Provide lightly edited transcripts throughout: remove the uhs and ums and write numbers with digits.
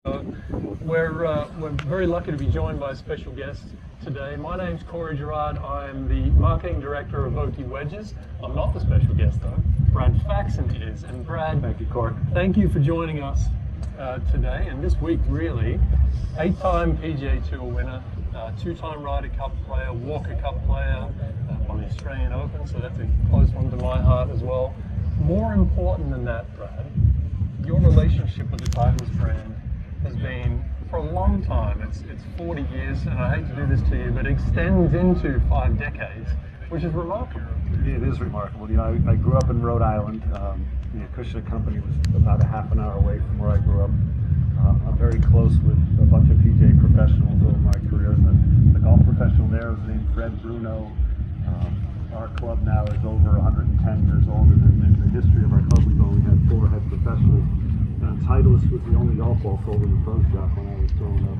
We're very lucky to be joined by a special guest today. My name's Corey Gerard. I'm the marketing director of Vokey Wedges. I'm not the special guest though. Brad Faxon is. And Brad, thank you, Corey. Thank you for joining us today and this week, really. 8-time PGA Tour winner, 2-time Ryder Cup player, Walker Cup player on the Australian Open, so that's a close one to my heart as well. More important than that, Brad, your relationship with the Titleist brand has been for a long time. It's 40 years, and I hate to do this to you, but it extends into 5 decades, which is remarkable. It is remarkable. You know, I grew up in Rhode Island. The Acushnet company was about a half an hour away from where I grew up. I'm very close with a bunch of PGA professionals over my career. The golf professional there was named Fred Bruno. Our club now is over 110 years old, and in the history of our club, we've only had 4 head professionals. Titleist was the only golf ball sold in the pro shop when I was growing up.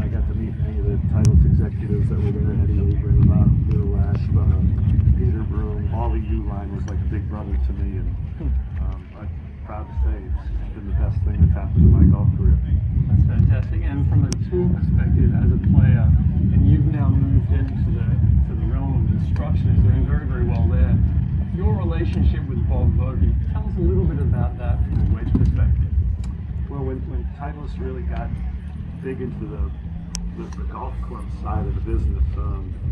I got to meet many of the Titleist executives that were there: Eddie Abrams, Bill Lash, Peter Broom. All the U-line was like a big brother to me, and I'm proud to say it's been the best thing that's happened in my golf career. That's fantastic. And from a tour perspective, as a player, and you've now moved into the realm of instruction and doing very, very well there. Your relationship with Bob Vokey, tell us a little bit about that from a wedge perspective. Well, when Titleist really got big into the golf club side of the business,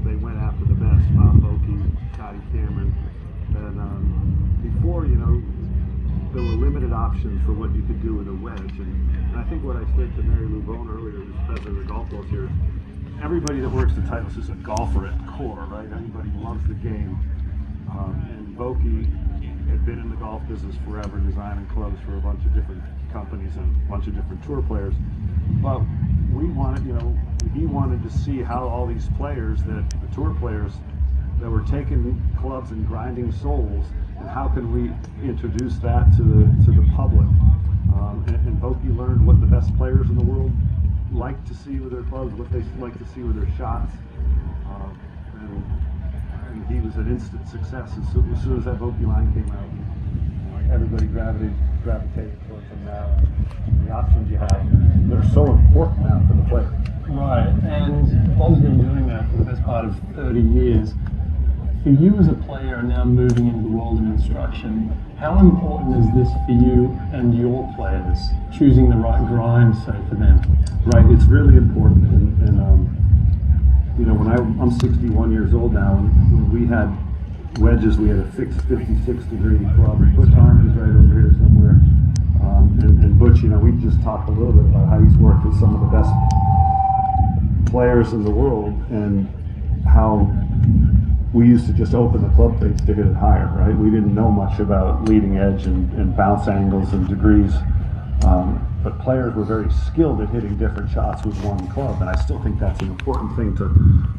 they went after the best, Bob Vokey, Scotty Cameron, and before, you know, there were limited options for what you could do with a wedge, and I think what I said to Mary Lou Bone earlier, who's president of the golf balls here, everybody that works at Titleist is a golfer at core, right? Everybody loves the game. And Vokey had been in the golf business forever, designing clubs for a bunch of different companies and a bunch of different tour players. But we wanted, you know, he wanted to see how all these players, the tour players, that were taking clubs and grinding soles, and how can we introduce that to the public? And Vokey learned what the best players in the world like to see with their clubs, what they like to see with their shots. And he was an instant success as soon as that Vokey line came out. Everybody gravitated towards him now. And the options you have, they're so important now for the player. Right, and Bob's been doing that for the best part of 30 years. For you as a player now moving into the world of instruction, how important is this for you and your players, choosing the right grind, say, for them? Right, it's really important, and you know, when I'm 61 years old now, and when we had wedges, we had a fixed 56-degree club. Butch Harmon's right over here somewhere, and Butch, you know, we just talked a little bit about how he's worked with some of the best players in the world, and how we used to just open the club face to hit it higher, right? We didn't know much about leading edge and bounce angles and degrees. But players were very skilled at hitting different shots with one club, and I still think that's an important thing to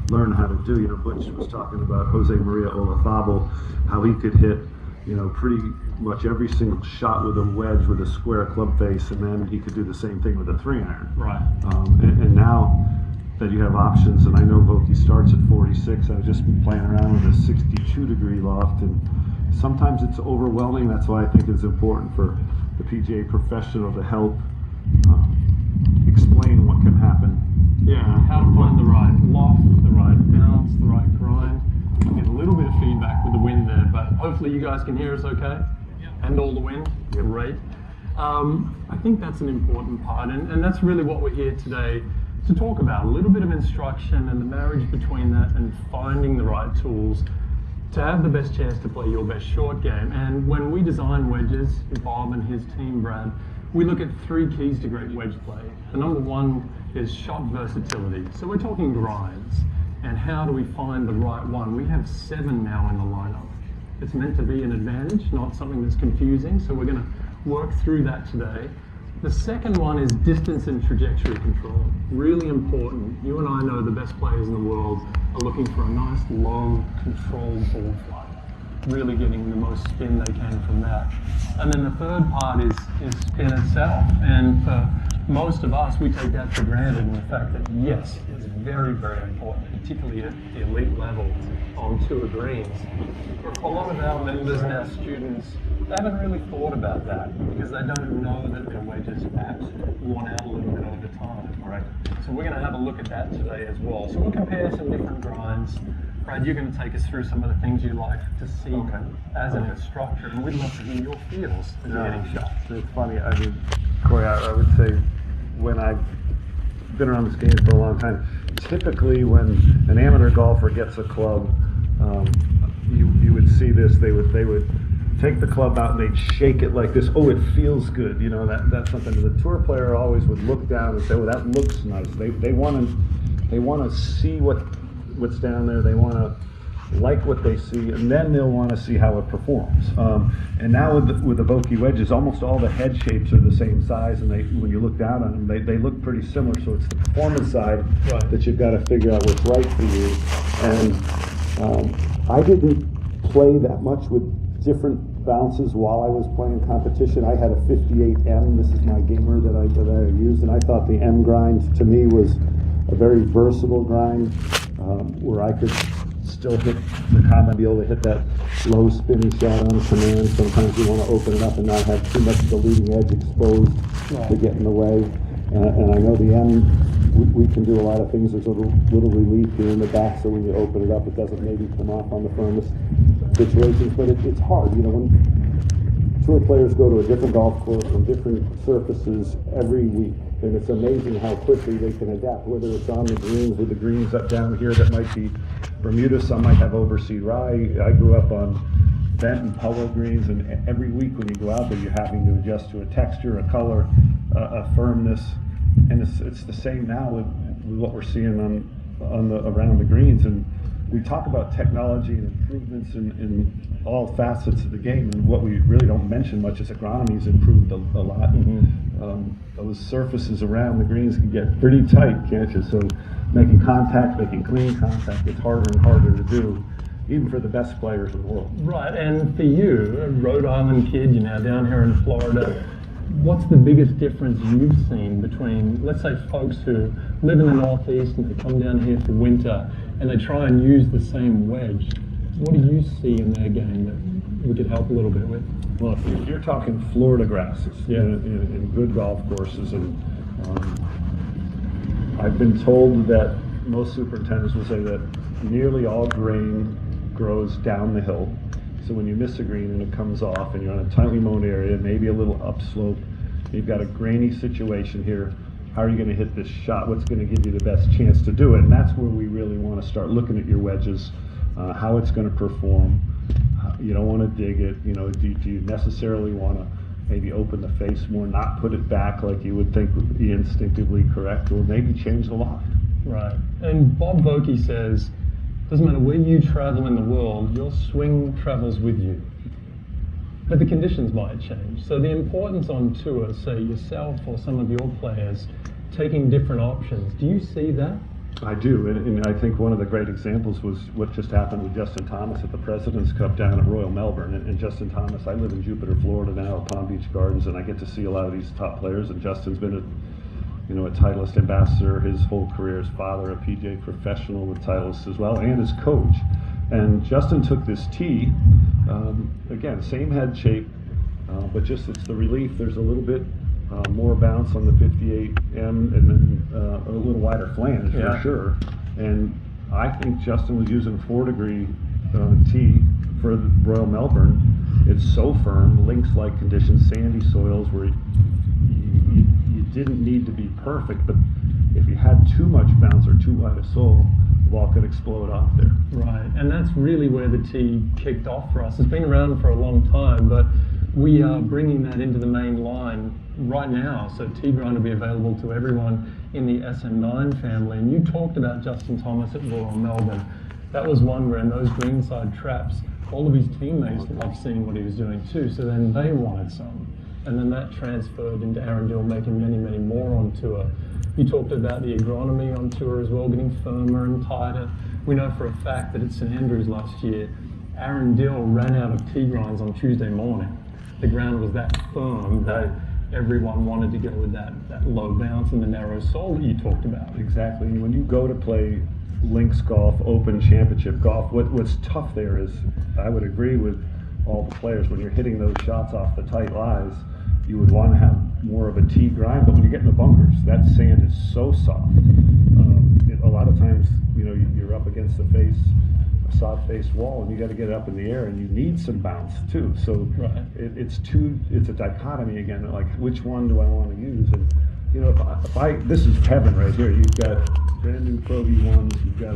learn how to do. You know, Butch was talking about Jose Maria Olazabal, how he could hit, you know, pretty much every single shot with a wedge with a square club face, and then he could do the same thing with a 3-iron. Right. And now that you have options, and I know Vokey starts at 46, I've just been playing around with a 62-degree loft, and sometimes it's overwhelming. That's why I think it's important for the PGA professional to help explain what can happen. Yeah, how to find the right loft, the right bounce, the right grind. Get a little bit of feedback with the wind there, but hopefully you guys can hear us okay. And all the wind. Yep. Great. I think that's an important part, and that's really what we're here today to talk about. A little bit of instruction and the marriage between that and finding the right tools to have the best chance to play your best short game. And when we design wedges, Bob and his team, Brad, we look at 3 keys to great wedge play. The number 1 is shot versatility. So we're talking grinds, and how do we find the right one? We have 7 now in the lineup. It's meant to be an advantage, not something that's confusing, so we're going to work through that today. The second one is distance and trajectory control. Really important. You and I know the best players in the world are looking for a nice, low, controlled ball flight. Really getting the most spin they can from that. And then the third part is spin itself. And for most of us, we take that for granted, and the fact that, yes, it's very, very important, particularly at the elite level on tour greens. For a lot of our members and our students, they haven't really thought about that because they don't know that their wedges perhaps worn out a little Right. So we're going to have a look at that today as well. So we'll compare some different grinds. Brad, you're going to take us through some of the things you like to see as an instructor, and we'd love to hear your feels as you're hitting shots. It's funny. I mean, Corey, I would say when I've been around this game for a long time, typically when an amateur golfer gets a club, you would see this. They would take the club out and they'd shake it like this. Oh, it feels good. You know, that's something. The tour player always would look down and say, "Oh, that looks nice." They want to see what's down there. They want to like what they see, and then they'll want to see how it performs. And now with the Vokey wedges, almost all the head shapes are the same size, and when you look down on them, they look pretty similar. So it's the performance side that you've got to figure out what's right for you. And I didn't play that much with different bounces while I was playing competition. I had a 58M. This is my gamer that I used, and I thought the M grind to me was a very versatile grind where I could still hit the common, be able to hit that low spinning shot on command. Sometimes you want to open it up and not have too much of the leading edge exposed to get in the way. And I know the M, we can do a lot of things. There's a little relief here in the back, so when you open it up, it doesn't maybe come off on the firmest situations. But it's hard, you know, when tour players go to a different golf course on different surfaces every week, and it's amazing how quickly they can adapt, whether it's on the greens with the greens up down here that might be Bermuda, some might have overseed rye. I grew up on bent and polo greens, and every week when you go out there, you're having to adjust to a texture, a color, a firmness, and it's the same now with what we're seeing around the greens. And we talk about technology and improvements in all facets of the game, and what we really don't mention much is agronomy's improved a lot. Those surfaces around the greens can get pretty tight, can't you? So making contact, making clean contact, it's harder and harder to do, even for the best players in the world. Right, and for you, a Rhode Island kid, you're now down here in Florida, what's the biggest difference you've seen between, let's say, folks who live in the Northeast and they come down here for winter and they try and use the same wedge? What do you see in their game that we could help a little bit with? Well, if you're talking Florida grasses in good golf courses, and I've been told that most superintendents will say that nearly all grain grows down the hill. So when you miss a green and it comes off and you're on a tightly mown area, maybe a little upslope, you've got a grainy situation here, how are you going to hit this shot? What's going to give you the best chance to do it? And that's where we really want to start looking at your wedges, how it's going to perform. You don't want to dig it. You know, do you necessarily want to maybe open the face more, not put it back like you would think would be instinctively correct, or maybe change the loft? Right. And Bob Vokey says, doesn't matter where you travel in the world, your swing travels with you. But the conditions might change. So the importance on tour, say yourself or some of your players, taking different options, do you see that? I do, and I think one of the great examples was what just happened with Justin Thomas at the President's Cup down at Royal Melbourne. And Justin Thomas, I live in Jupiter, Florida now, at Palm Beach Gardens, and I get to see a lot of these top players. And Justin's been a Titleist ambassador his whole career, his father a PGA professional with Titleist as well, and his coach. And Justin took this tee, again, same head shape, but just it's the relief. There's a little bit more bounce on the 58M, and then a little wider flange for sure. And I think Justin was using 4-degree tee for the Royal Melbourne. It's so firm, links-like conditions, sandy soils where you didn't need to be perfect, but if you had too much bounce or too wide a sole, the ball could explode off there. Right, and that's really where the tee kicked off for us. It's been around for a long time, but we are bringing that into the main line right now. So tee grind will be available to everyone in the SM9 family. And you talked about Justin Thomas at Royal Melbourne. That was one where in those greenside traps, all of his teammates loved seeing what he was doing too. So then they wanted some. And then that transferred into Arundel, making many, many more on tour. You talked about the agronomy on tour as well, getting firmer and tighter. We know for a fact that at St Andrews last year, Arundel ran out of tee grinds on Tuesday morning. The ground was that firm that everyone wanted to go with that low bounce and the narrow sole that you talked about. Exactly. When you go to play links golf, open championship golf, what's tough there is, I would agree with all the players, when you're hitting those shots off the tight lies, you would want to have more of a tee grind, but when you get in the bunkers, that sand is so soft. A lot of times, you know, you're up against a soft face wall, and you got to get it up in the air, and you need some bounce too. So Right. it's a dichotomy again. Like, which one do I want to use? And you know, this is heaven right here. You've got brand new Pro V1s. You've got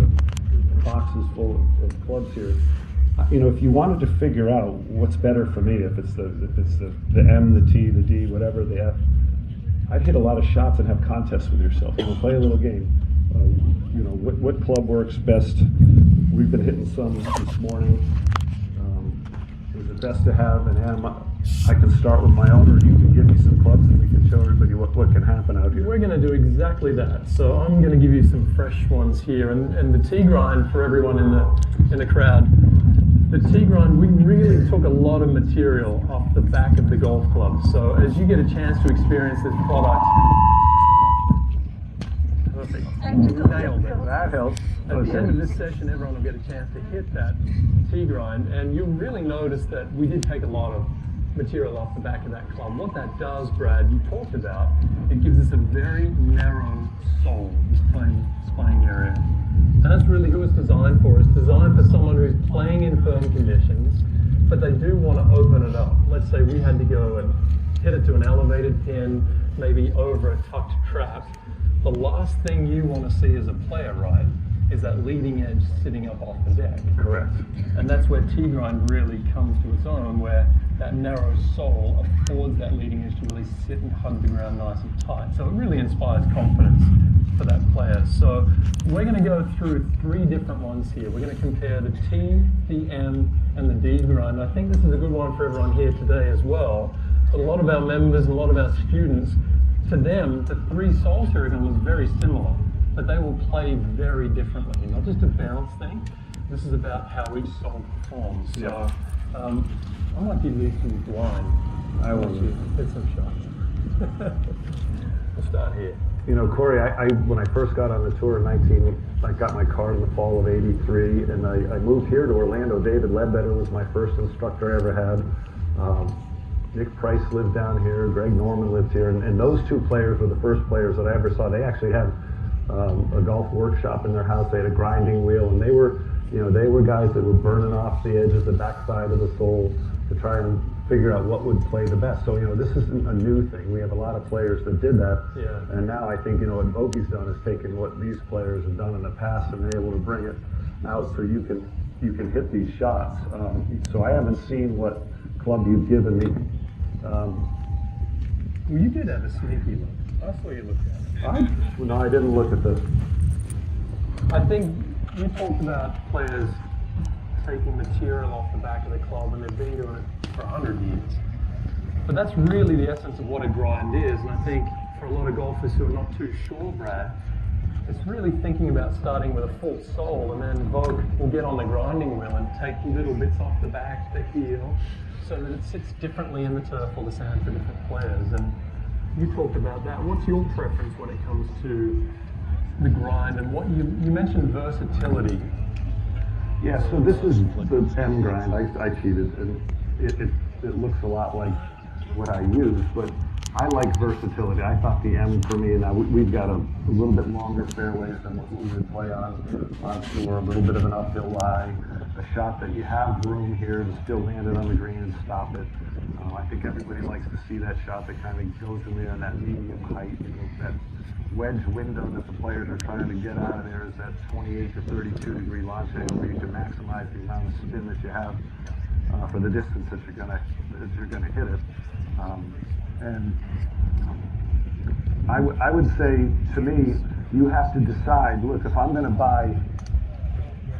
boxes full of clubs here. You know, if you wanted to figure out what's better for me, if it's the M, the T, the D, whatever, the F, I'd hit a lot of shots and have contests with yourself. You know, play a little game. You know, what club works best? We've been hitting some this morning. Is it best to have an M? I can start with my own, or you can give me some clubs and we can show everybody what can happen out here. We're going to do exactly that. So I'm going to give you some fresh ones here, and the tee grind for everyone in the crowd. The tee grind, we really took a lot of material off the back of the golf club. So as you get a chance to experience this product, perfect. Nailed it. That helps. At the end of this session, everyone will get a chance to hit that tee grind, and you'll really notice that we did take a lot of material off the back of that club. What that does, Brad, you talked about, it gives us a very narrow sole, this playing area. And that's really who it's designed for. It's designed for someone who's playing in firm conditions, but they do want to open it up. Let's say we had to go and hit it to an elevated pin, maybe over a tucked trap. The last thing you want to see as a player, right, is that leading edge sitting up off the deck. Correct. And that's where tee grind really comes to its own, where that narrow sole affords that leading edge to really sit and hug the ground nice and tight. So it really inspires confidence for that player. So we're going to go through 3 different ones here. We're going to compare the T, the M, and the D grind. I think this is a good one for everyone here today as well. But a lot of our members and a lot of our students, to them, the 3 soles here are going to look very similar, but they will play very differently. Not just a bounce thing. This is about how each sole performs. So I might give you some blind. I will hit some shots. We'll start here. You know, Corey, I when I first got on the tour in I got my card in the fall of '83, and I moved here to Orlando. David Ledbetter was my first instructor I ever had. Nick Price lived down here. Greg Norman lived here, and those 2 players were the first players that I ever saw. They actually had a golf workshop in their house. They had a grinding wheel, and they were guys that were burning off the edges, the backside of the sole, to try and figure out what would play the best. So, you know, this isn't a new thing. We have a lot of players that did that. Yeah. And now I think, you know, what Vokey's done is taken what these players have done in the past and been able to bring it out so you can hit these shots. So I haven't seen what club you've given me. Well, you did have a sneaky look. I saw you look at it. No, I didn't look at this. I think you talked about players taking material off the back of the club, and they've been doing it for 100 years. But that's really the essence of what a grind is, and I think for a lot of golfers who are not too sure, Brad, it's really thinking about starting with a full sole, and then Vogue will get on the grinding wheel and take little bits off the back, the heel, so that it sits differently in the turf or the sand for different players. And you talked about that. What's your preference when it comes to the grind, and what you mentioned versatility? Yeah, so this is the M grind. I cheated, and it looks a lot like what I use, but I like versatility. I thought the M for me, now we've got a little bit longer fairways than what we would play on tour, a little bit of an uphill lie, a shot that you have room here to still land it on the green and stop it. I think everybody likes to see that shot that kind of goes in there in that medium height. You know, that wedge window that the players are trying to get out of there is that 28 to 32 degree launch angle where you can maximize the amount of spin that you have for the distance that you're gonna hit it. And I would say, to me, you have to decide, look, if I'm going to buy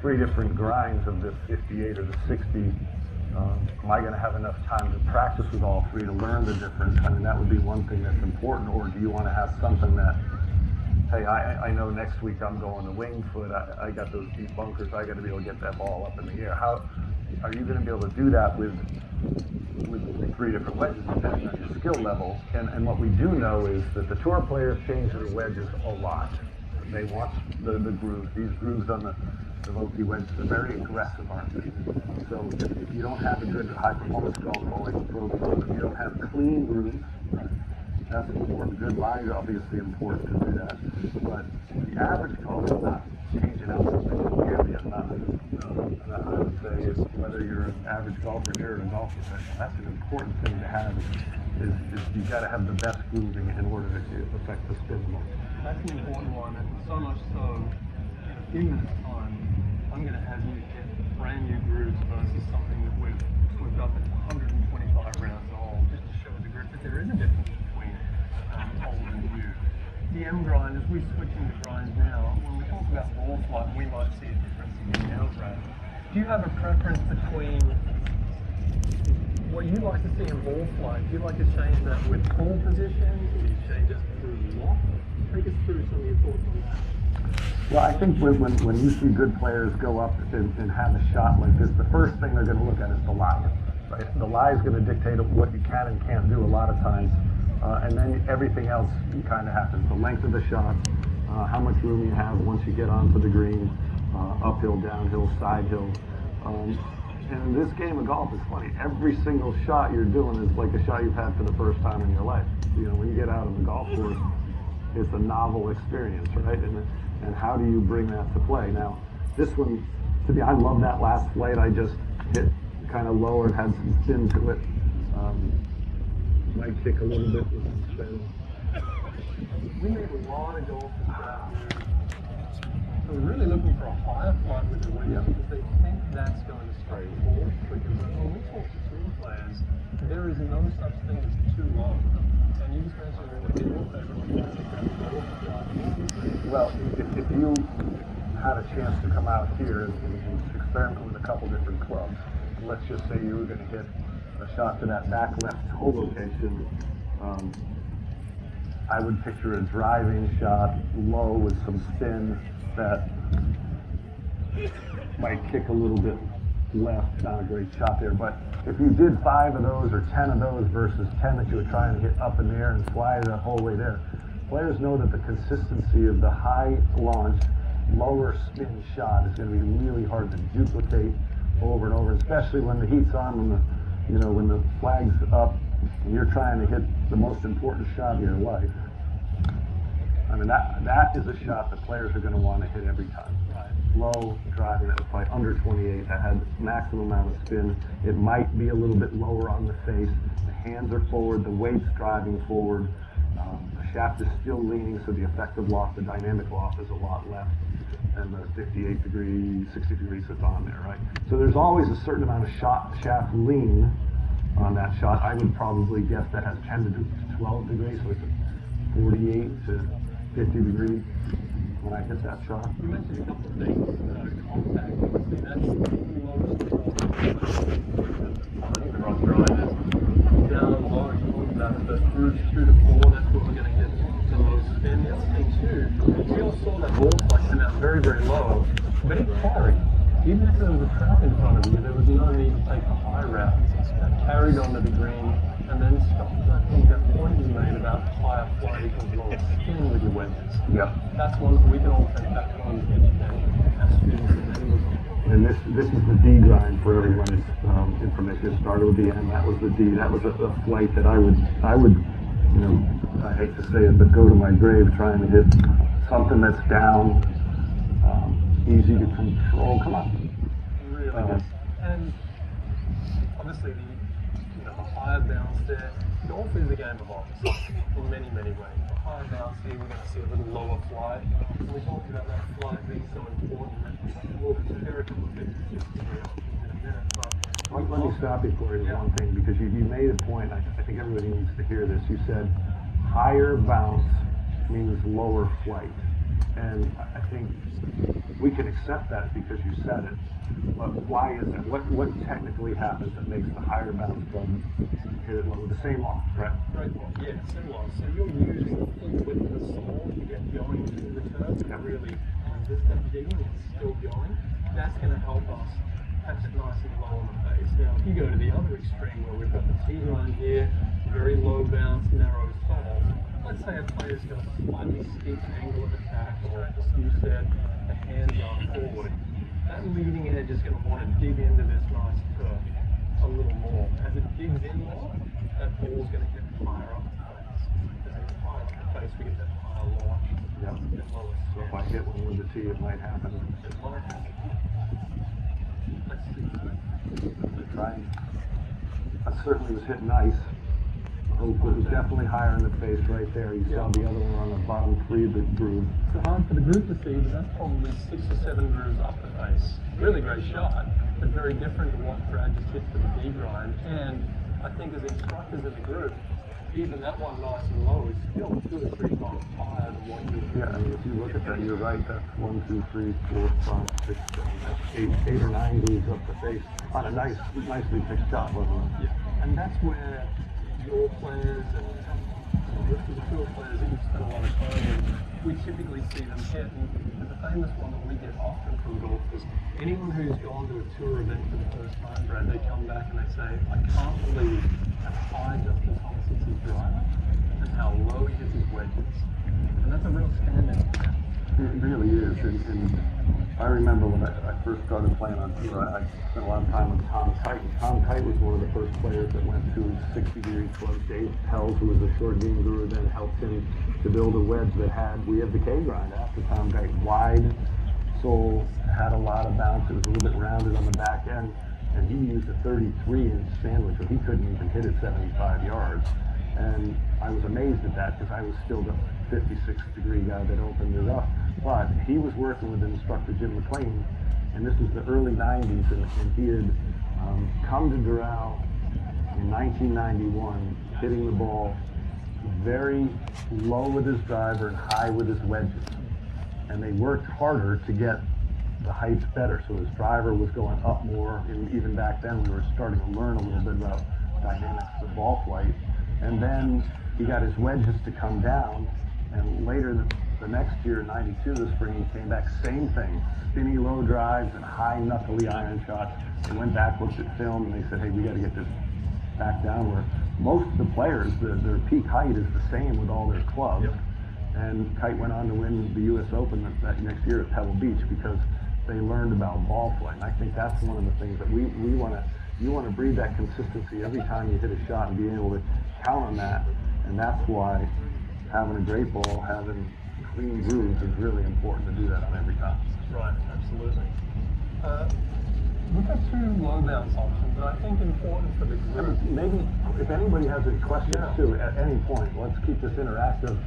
3 different grinds of the 58 or the 60, am I going to have enough time to practice with all 3 to learn the difference? I mean, that would be one thing that's important. Or do you want to have something that, hey, I know next week I'm going to wing foot. I got those deep bunkers. I got to be able to get that ball up in the air. How are you going to be able to do that with 3 different wedges depending on your skill level? And what we do know is that the tour players change their wedges a lot. They want the grooves. These grooves on the Vokey wedges are very aggressive, aren't they? So if you don't have a good high performance golf ball like a pro, if you don't have clean grooves, That's important. Good lie is obviously important to do that. But the average golf is not changing out something nearly enough. And I would say is whether you're an average golfer here or a golf professional, that's an important thing to have. Is you got to have the best grooving in order to affect the spin the most. That's an important one, and so much so, in a few minutes time, I'm going to have you hit brand new grooves versus something that we've got that's 125 rounds old, just to show the grip that there is a difference between old and new. The M grind, as we switch into grinds now, when we talk about ball flight, we might see a difference in the outrage. Do you have a preference between what you like to see in ball flight? Do you like to change that with pull positions, or do you change it through loft? Take us through some of your thoughts on that. Well, I think when you see good players go up and have a shot like this, the first thing they're going to look at is the lie. Right? The lie is going to dictate what you can and can't do a lot of times, and then everything else kind of happens. The length of the shot, how much room you have once you get onto the green, uphill, downhill, side hill. And this game of golf is funny. Every single shot you're doing is like a shot you've had for the first time in your life. You know, when you get out on the golf course, it's a novel experience, right? And how do you bring that to play? Now, this one, I love that last flight. I just hit kind of low and had some spin to it. Might kick a little bit with some spin. We made a lot of golfers out here. So we're really looking for a higher flight with the wind because they think that's going to stray ball. Because when we talk to tour players, there is no such thing as too long. And you just mentioned what your favorite flight. Well, if you had a chance to come out here and experiment with a couple different clubs, let's just say you were going to hit a shot to that back left toe location, I would picture a driving shot low with some spin that might kick a little bit left. Not a great shot there, but if you did 5 of those or 10 of those versus 10 that you were trying to hit up in the air and fly the whole way there, players know that the consistency of the high launch, lower spin shot is going to be really hard to duplicate over and over, especially when the heat's on, when the flag's up and you're trying to hit the most important shot of your life. I mean, that is a shot that players are going to want to hit every time. Right. Low driving, that was probably under 28, that had maximum amount of spin. It might be a little bit lower on the face. The hands are forward, the weight's driving forward. The shaft is still leaning, so the effective loft, the dynamic loft is a lot less than the 58 degree, 60 degrees that's on there, right? So there's always a certain amount of shaft lean on that shot. I would probably guess that has 10 to 12 degrees, so it's 48 to 50 degrees when I hit that shot. You mentioned a couple of things. Contact, obviously, that's the lowest I think the rough grind is down and low. You talked about the grooves through the floor, that's where we're going to get the low spin. The other thing, too, we all saw that ball flight come out very, very low, but it carried. Even if there was a trap in front of you, there was no need to take the high route. That carried onto the green and then stopped. I think that point you made about higher flight equals lower spin with your wedges. Yep. That's one we can all take that one as students and members. And this is the D grind for everyone's information. It started with the N. That was the D. That was a flight that I would, I hate to say it, but go to my grave trying to hit something that's down, easy to control. Come on. Really good. And obviously the higher bounce there. Golf is a game of opposites in many, many ways. The higher bounce here, we're going to see a little lower flight. And we talked about that flight being so important. We'll compare it to a bit in a minute. But Let me stop you for one thing, because you made a point. I think everybody needs to hear this. You said higher bounce means lower flight. And I think we can accept that because you said it. But why is that? What technically happens that makes the higher bounce club hit it lower? The same loft, right? Right, yeah, similar. So you're using the full width of the sole to get going to the return. And really, this that digging is still going. That's going to help us catch it nice and low on the face. Now, if you go to the other extreme where we've got the T line here, very low bounce, narrow sole. Let's say a player's got a slightly steep angle of attack, or as you said, the hands are forward. That leading edge is going to want to dig into this nice turf a little more. As it digs in more, that ball's going to get higher up the face. face, we get that higher launch. Yeah. So if I hit one with the tee, it might happen. It might happen. Let's see. Trying. That certainly was hit nice. It was definitely higher in the face right there. You saw the other one on the bottom 3 of the groove. It's hard for the group to see, but that's probably 6 or 7 grooves up the face. Really great shot, but very different to what Brad just hit for the D grind. And I think as instructors in the group, even that one nice and low is still 2 or 3 times higher than what you would. Yeah, if you look at that, you're right. That's 1, 2, 3, 4, 5, 6, 7. That's 8 or 9 grooves up the face on a nicely picked shot, wasn't it? Yeah, and that's where your players and the tour players that you've spent a lot of time with, we typically see them hit. And the famous one that we get often from golfers, anyone who's gone to a tour event for the first time, Brad, they come back and they say, I can't believe how high Justin Thomas hits his driver and how low he hits his wedges. And that's a real standout. It really is. And I remember when I first started playing on tour, I spent a lot of time with Tom Kite. Tom Kite was one of the first players that went to 60-degree clubs. Dave Pells, who was a short game guru, then helped him to build a wedge that we had the K grind after Tom Kite. Wide sole, had a lot of bounce. It was a little bit rounded on the back end. And he used a 33-inch sandwich, so he couldn't even hit it 75 yards. And I was amazed at that because I was still the 56-degree guy that opened it up. But he was working with instructor Jim McLean, and this was the early 90s, and he had come to Doral in 1991, hitting the ball very low with his driver and high with his wedges. And they worked harder to get the heights better, so his driver was going up more, and even back then we were starting to learn a little bit about dynamics of ball flight. And then he got his wedges to come down, and later the next year, 92, the spring, he came back, same thing, spinny low drives and high knuckly iron shots. They went back, looked at film, and they said, hey, we got to get this back down where most of the players, their peak height is the same with all their clubs. Yep. And Kite went on to win the U.S. Open that next year at Pebble Beach because they learned about ball flight. And I think that's one of the things that you want to breed that consistency every time you hit a shot and being able to count on that. And that's why having a great ball, having clean grooves is really important to do that on every time. Right, absolutely. We've got 2 low bounce options, but I think important for the group. Maybe if anybody has any questions too at any point, let's keep this interactive.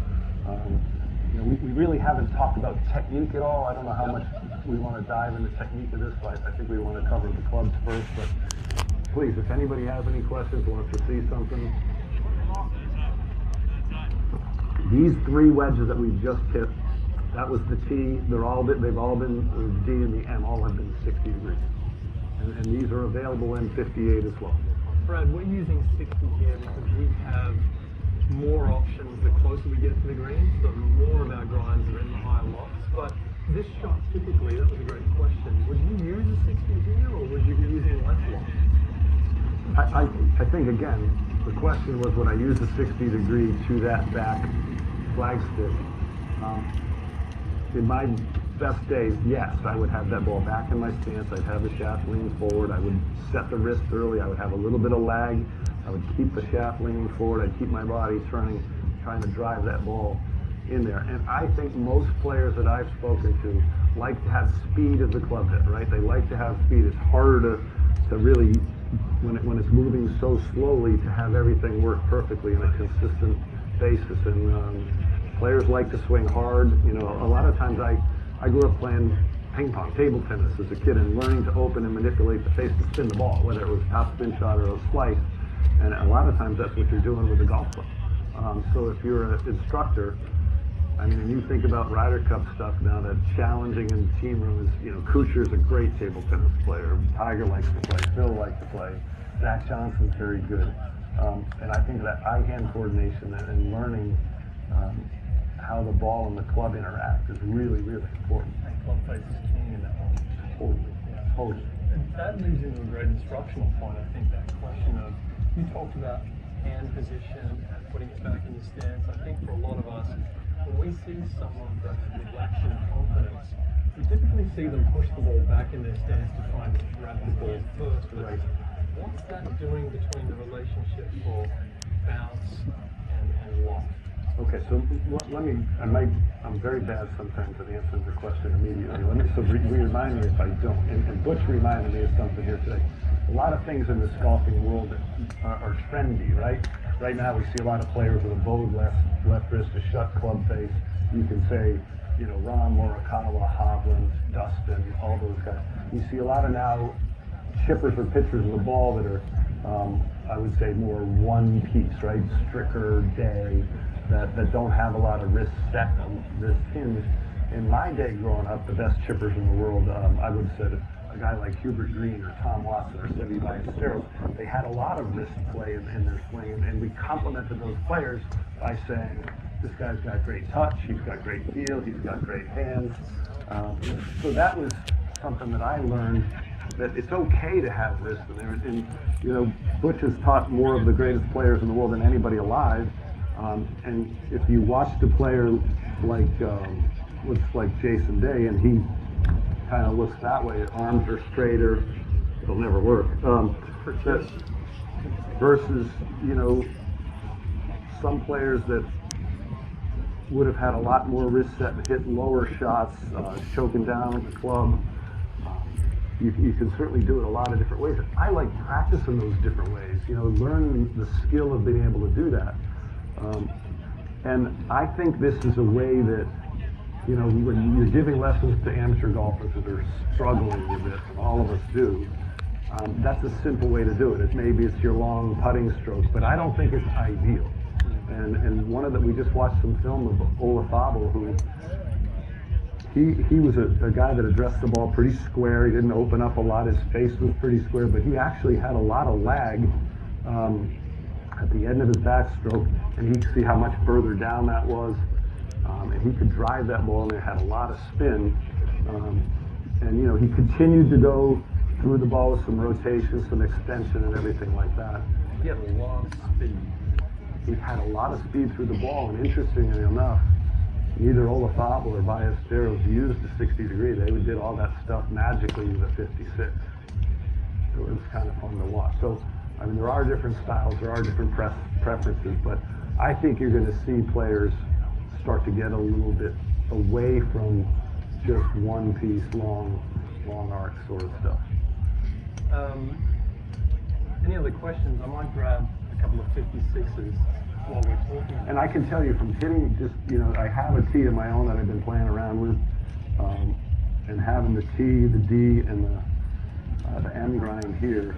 We really haven't talked about technique at all. I don't know how much we want to dive into technique of this, but I think we want to cover the clubs first. But please, if anybody has any questions, wants to see something. These 3 wedges that we just hit, that was the T. They've all been the D and the M, all have been 60 degrees. And these are available in 58 as well. Brad, we're using 60 here because we have more options the closer we get to the green, so more of our grinds are in the higher lots. But this shot typically, that was a great question. Would you use a 60 here or would you be using less lots? I think, again, the question was, would I use the 60 degree to that back flagstick? In my best days, yes, I would have that ball back in my stance. I'd have the shaft lean forward. I would set the wrist early. I would have a little bit of lag. I would keep the shaft leaning forward. I'd keep my body trying to drive that ball in there. And I think most players that I've spoken to like to have speed of the club hit, right? They like to have speed. It's harder to really, when it's moving so slowly, to have everything work perfectly on a consistent basis. And players like to swing hard. A lot of times I grew up playing ping pong, table tennis as a kid, and learning to open and manipulate the face to spin the ball, whether it was top spin shot or a slice. And a lot of times that's what you're doing with a golf club. So if you're an instructor, and you think about Ryder Cup stuff now, that challenging in the team room is, Kuchar's a great table tennis player. Tiger likes to play. Phil likes to play. Zach Johnson's very good. And I think that eye-hand coordination and learning how the ball and the club interact is really, really important. And club face is king in that one. Totally. And that leads into a great instructional point. I think that question of, you talked about hand position and putting it back in your stance. I think for a lot of us, when we see someone that lacks in confidence, we typically see them push the ball back in their stance to try and grab the ball first. Right. What's that doing between the relationship for bounce and loft? Okay, so I'm very bad sometimes at answering the question immediately. Remind me if I don't. And Butch reminded me of something here today. A lot of things in this golfing world that are trendy, right? Right now we see a lot of players with a bowed left wrist, a shut club face. You can say, Ron Morikawa, Hovland, Dustin, all those guys. You see a lot of now chippers or pitchers of the ball that are, I would say, more one piece, right? Stricker, Day, that don't have a lot of wrist hinge. In my day growing up, the best chippers in the world, I would have said a guy like Hubert Green or Tom Watson or Seve Ballesteros, they had a lot of wrist play in their swing, and we complimented those players by saying, this guy's got great touch, he's got great feel, he's got great hands. So that was something that I learned, that it's okay to have wrist in there. And Butch has taught more of the greatest players in the world than anybody alive. And if you watched a player like Jason Day, and he kind of looks that way, arms are straighter, it'll never work. Versus, some players that would have had a lot more wrist set and hit lower shots, choking down with the club. You can certainly do it a lot of different ways. I like practicing those different ways, learn the skill of being able to do that. And I think this is a way that, when you're giving lessons to amateur golfers that are struggling with this, and all of us do, that's a simple way to do it. Maybe it's your long putting stroke, but I don't think it's ideal. And we just watched some film of Olafable, who he was a guy that addressed the ball pretty square. He didn't open up a lot. His face was pretty square, but he actually had a lot of lag at the end of his backstroke, and he could see how much further down that was. And he could drive that ball, and it had a lot of spin. And he continued to go through the ball with some rotation, some extension, and everything like that. He had a lot of speed. He had a lot of speed through the ball, and interestingly enough, neither Olafable or Ballesteros used the 60 degree. They did all that stuff magically with a 56. It was kind of fun to watch. So, there are different styles, there are different preferences, but I think you're going to see players start to get a little bit away from just one piece, long arc sort of stuff. Any other questions? I might grab a couple of 56s while we're talking. And I can tell you from hitting, I have a tee of my own that I've been playing around with, and having the T, the D, and the M grind here,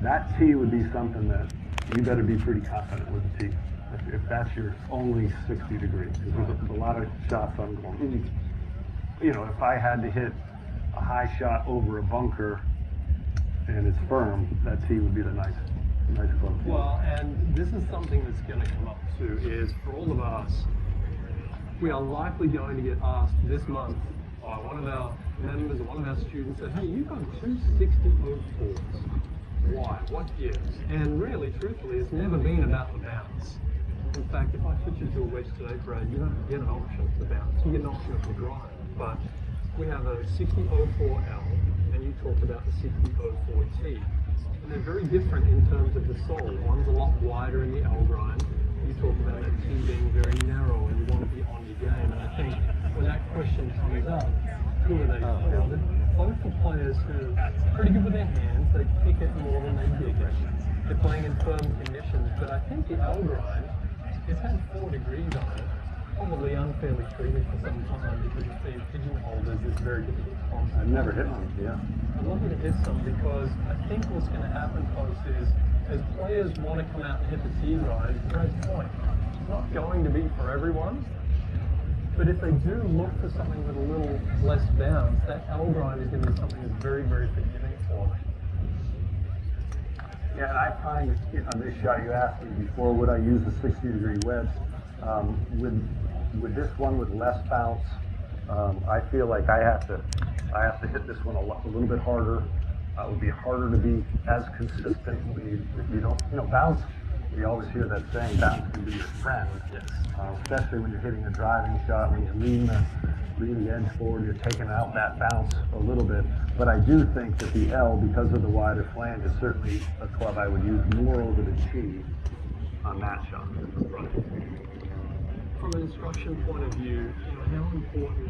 that tee would be something that you better be pretty confident with the tee. If that's your only 60 degree, because there's a lot of shots I'm going. If I had to hit a high shot over a bunker and it's firm, that tee would be the nice club tee. Well, and this is something that's going to come up too, is for all of us, we are likely going to get asked this month by one of our members or one of our students that, hey, you've got two 60-04s. Why? What gives? And really, truthfully, it's never been about the bounce. In fact, if I put you to a wedge today, Brad, you don't get an option for the bounce. You get an option for the drive. But we have a 60-04L, and you talked about the 60-04T. And they're very different in terms of the sole. One's a lot wider in the L grind. You talk about that T being very narrow, and you want to be on your game. And I think when that question comes up, who are they for? Both the players who are pretty good with their hands, they kick it more than they dig it. They're playing in firm conditions, but I think the L grind, it's had 4 degrees on it, probably unfairly treated for some time because it's been pigeonholed as this very difficult concept. I've never hit one, yeah. I'm looking to hit some because I think what's going to happen, folks, is as players want to come out and hit the tee grind, Brad's point, it's not going to be for everyone. But if they do look for something with a little less bounce, that L grind is going to be something that's very, very forgiving for them. Yeah, and I find on this shot, you asked me before, would I use a 60-degree wedge? With this one with less bounce, I feel like I have to hit this one a little bit harder. It would be harder to be as consistent. You don't, bounce. You always hear that saying, bounce can be your friend. Yes. Especially when you're hitting a driving shot, when you lean the edge forward, you're taking out that bounce a little bit. But I do think that the L, because of the wider flange, is certainly a club I would use more over the T on that shot. Right. from an instruction point of view, how important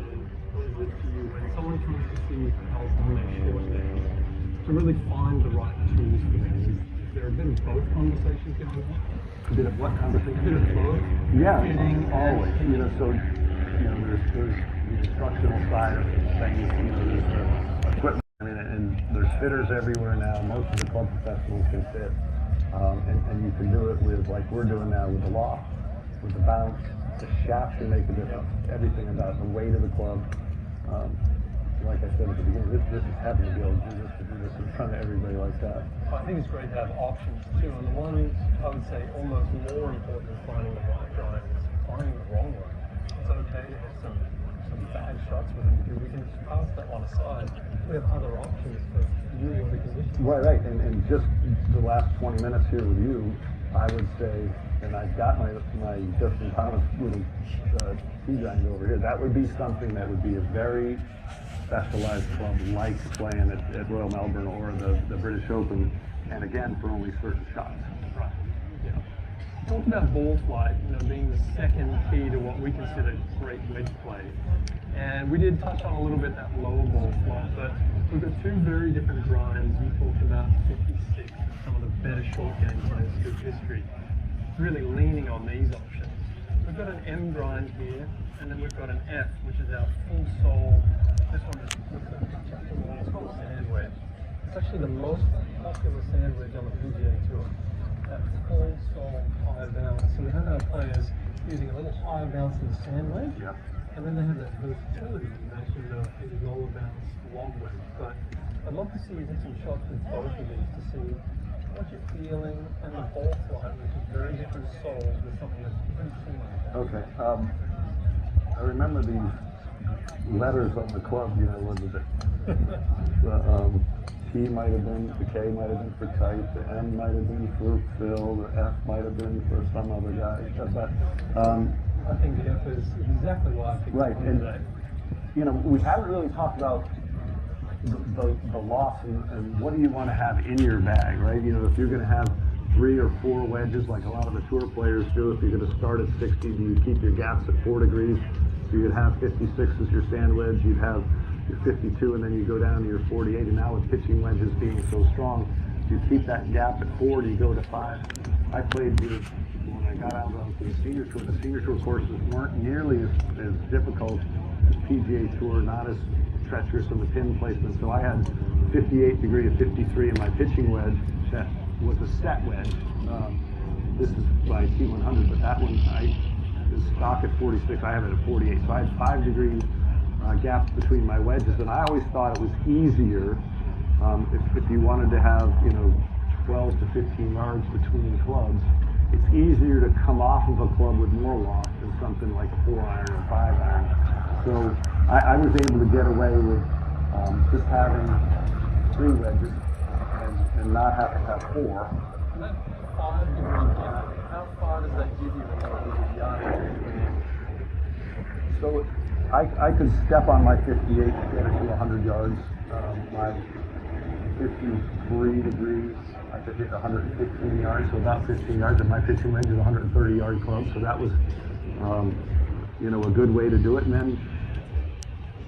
is it to you when someone comes to see you for help on their short game to really find the right tools for them? Is there a bit of both conversations going on? A bit of what conversation? A bit of both. Yeah, Fitting always. There's the instructional side of things. There's the equipment. And there's fitters everywhere now. Most of the club professionals can fit. And you can do it with, like we're doing now, with the loft, with the bounce. The shaft can make a difference. Everything about the weight of the club. Like I said at the beginning, this is heaven to be able to do this in front of everybody like that. I think it's great to have options too. And the one I would say almost more important than finding the right drive is finding the wrong one. It's okay to have some bad shots with them because we can just pass that one aside. We have other options for you or the conditions. Right. And just the last 20 minutes here with you, I would say, and I've got my Justin Thomas little tee grinder over here. That would be something that would be a very specialized club like playing at Royal Melbourne or the British Open, and again for only certain shots. Right. Yeah. Talk about ball flight, being the second key to what we consider great wedge play. And we did touch on a little bit that lower ball flight, but we've got two very different grinds. You talked about 56 and some of the better short game players through history, really leaning on these options. We've got an M grind here, and then we've got an F, which is our full sole. This one is it's called a sand wedge. It's actually the most popular sand wedge on the PGA Tour. That full sole high bounce. So we have our players using a little higher bounce in the sand wedge. Yep. And then they have that versatility to mention the lower bounce long wedge. But I'd love to see you hit some shots with both of these to see what you're feeling and the ball flight, which is very different soles with something that's pretty similar. Okay. I remember these letters on the club, what was it? The T might have been, the K might have been for tight, the M might have been for Phil, the F might have been for some other guy. But I think the F is exactly why I picked right, it and today. We haven't really talked about the loss and what do you want to have in your bag, right? If you're going to have 3 or 4 wedges like a lot of the tour players do, if you're going to start at 60, do you keep your gaps at 4 degrees? So you'd have 56 as your sand wedge, you'd have your 52, and then you go down to your 48. And now with pitching wedges being so strong, do you keep that gap at 4? Do you go to 5? I played here when I got out onto the senior tour. The senior tour courses weren't nearly as difficult as PGA Tour, not as treacherous in the pin placement. So I had 58 degree of 53 in my pitching wedge. That was a set wedge. This is my T100, but that one is stock at 46. I have it at 48. So I had 5 degree gaps between my wedges, and I always thought it was easier if you wanted to have 12 to 15 yards between clubs. It's easier to come off of a club with more loft than something like a 4-iron or 5-iron. So I was able to get away with just having 3 wedges and not have to have 4. And that 5 degree gap, how far does that give you in terms of yardage? So I could step on my 58 to get it to 100 yards. My 53 degrees, I could hit 115 yards, so about 15 yards, and my pitching range is a 130-yard club, so that was, a good way to do it. And then,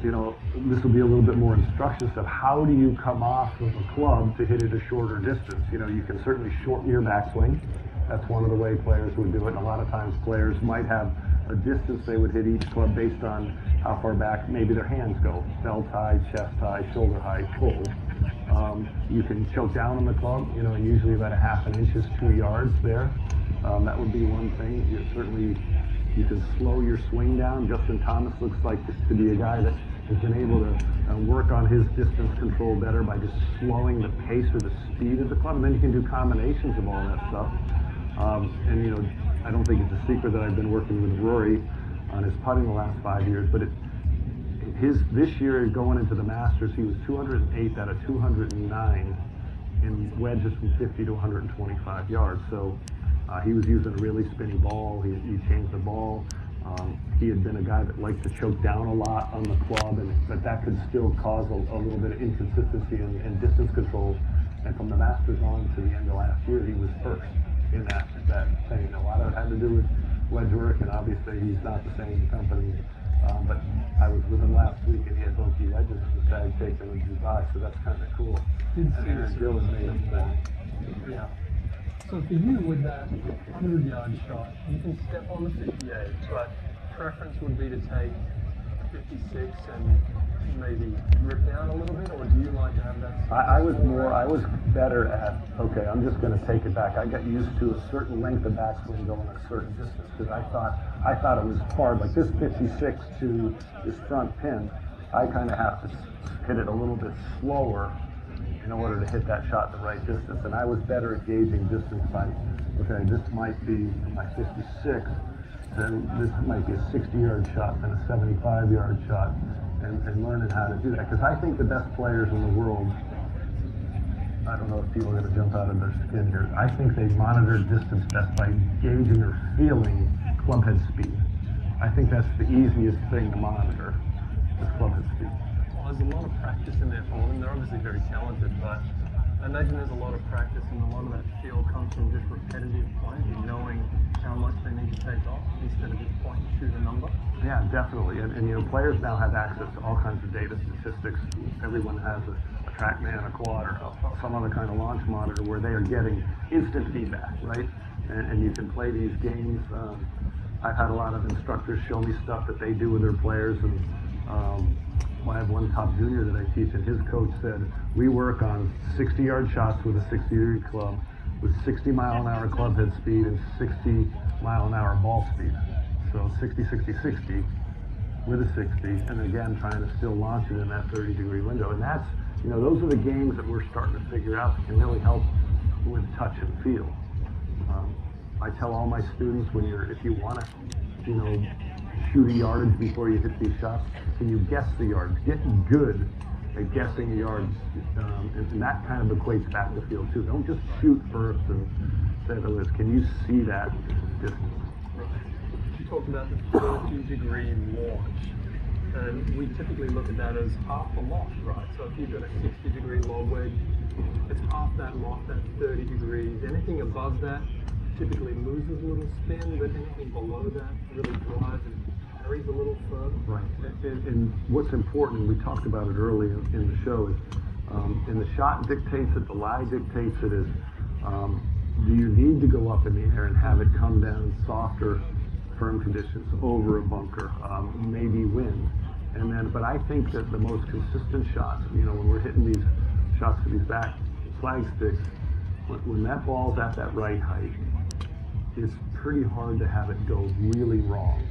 this will be a little bit more instructions of how do you come off of a club to hit it a shorter distance. You can certainly shorten your backswing. That's one of the way players would do it, and a lot of times players might have a distance they would hit each club based on how far back maybe their hands go. Belt high, chest high, shoulder high, pull. You can choke down on the club, and usually about a half an inch is 2 yards there. That would be one thing. You can slow your swing down. Justin Thomas looks like to be a guy that has been able to work on his distance control better by just slowing the pace or the speed of the club. And then you can do combinations of all that stuff. I don't think it's a secret that I've been working with Rory on his putting the last 5 years, but this year going into the Masters, he was 208 out of 209 in wedges from 50 to 125 yards. So he was using a really spinny ball. He changed the ball. He had been a guy that liked to choke down a lot on the club, but that could still cause a little bit of inconsistency in distance control. And from the Masters on to the end of last year, he was first in that thing. A lot of it had to do with wedge work, and obviously he's not the same company. But I was with him last week, and he had Vokey wedges in the bag taken in Dubai, so that's kind of cool. Did see And this Dylan made him Yeah. So for you, with that 100-yard shot, you can step on the 58, but preference would be to take 56 and maybe rip down a little bit, or do you like to have that? I was better at, okay, I'm just going to take it back. I got used to a certain length of backswing going a certain distance, because I thought it was hard. Like this 56 to this front pin, I kind of have to hit it a little bit slower in order to hit that shot the right distance. And I was better at gauging distance by, okay, this might be my 56, then this might be a 60-yard shot and a 75-yard shot. And learning how to do that, because I think the best players in the world, I don't know if people are going to jump out of their skin here, I think they monitor distance best by gauging or feeling club head speed. I think that's the easiest thing to monitor, is club head speed. Well, there's a lot of practice in there for them. They're obviously very talented, but I imagine there's a lot of practice, and a lot of that feel comes from just repetitive playing, knowing how much they need to take off instead of just point and shoot a number. Yeah, definitely. And you know, players now have access to all kinds of data statistics. Everyone has a TrackMan, a quad, or some other kind of launch monitor where they are getting instant feedback, right? And you can play these games. I've had a lot of instructors show me stuff that they do with their players, and I have one top junior that I teach, and his coach said, we work on 60-yard shots with a 60-degree club, with 60-mile-an-hour club head speed and 60-mile-an-hour ball speed. So 60, 60, 60 with a 60, and again, trying to still launch it in that 30-degree window. And that's, you know, those are the games that we're starting to figure out that can really help with touch and feel. I tell all my students, if you want to, you know, shoot a yardage before you hit these shots, can you guess the yards? Get good at guessing the yards, and that kind of equates back to feel too. Don't just shoot first and say the list. Can you see that distance? You talked about the 30-degree launch, and we typically look at that as half the loft, right? So if you've got a 60-degree lob wedge, it's half that loft, that's 30 degrees. Anything above that typically loses a little spin, but anything below that really drives and carries a little further. Right. And what's important, we talked about it early in the show, is and the shot dictates it, the lie dictates it, is do you need to go up in the air and have it come down softer, firm conditions, over a bunker, maybe wind. And then, but I think that the most consistent shots, you know, when we're hitting these shots to these back flag sticks, when that ball's at that right height, it's pretty hard to have it go really wrong.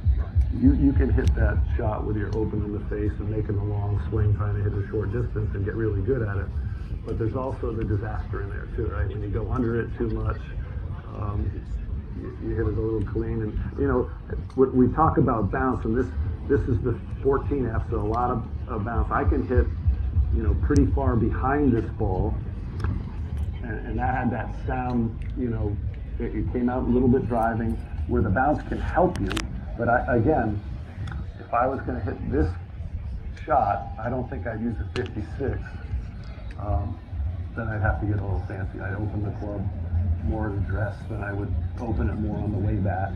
You can hit that shot with your open in the face and making a long swing trying to hit a short distance and get really good at it. But there's also the disaster in there too, right? When you go under it too much, you hit it a little clean. And you know, we talk about bounce, and this is the 14F, so a lot of bounce. I can hit, you know, pretty far behind this ball, and that had that sound, you know, it came out a little bit driving, where the bounce can help you. But again, if I was going to hit this shot, I don't think I'd use a 56. Then I'd have to get a little fancy. I'd open the club more at address than I would open it more on the way back.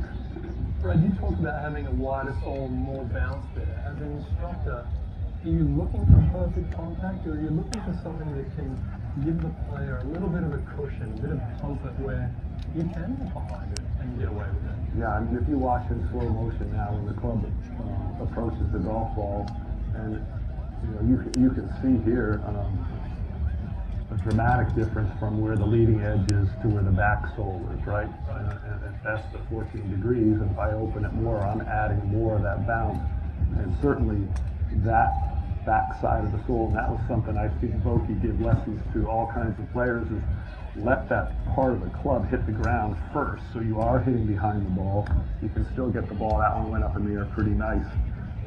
Brad, you talked about having a wider sole, more bounce there. As an instructor, are you looking for perfect contact, or are you looking for something that can give the player a little bit of a cushion, a bit of comfort where you can get behind it and get away with it? Yeah, I mean, if you watch in slow motion now when the club approaches the golf ball, and you know, you can see here a dramatic difference from where the leading edge is to where the back sole is, right? And that's the 14 degrees, and if I open it more, I'm adding more of that bounce, and certainly that back side of the sole, and that was something I've seen Vokey give lessons to all kinds of players, is let that part of the club hit the ground first, so you are hitting behind the ball. You can still get the ball. That one went up in the air pretty nice,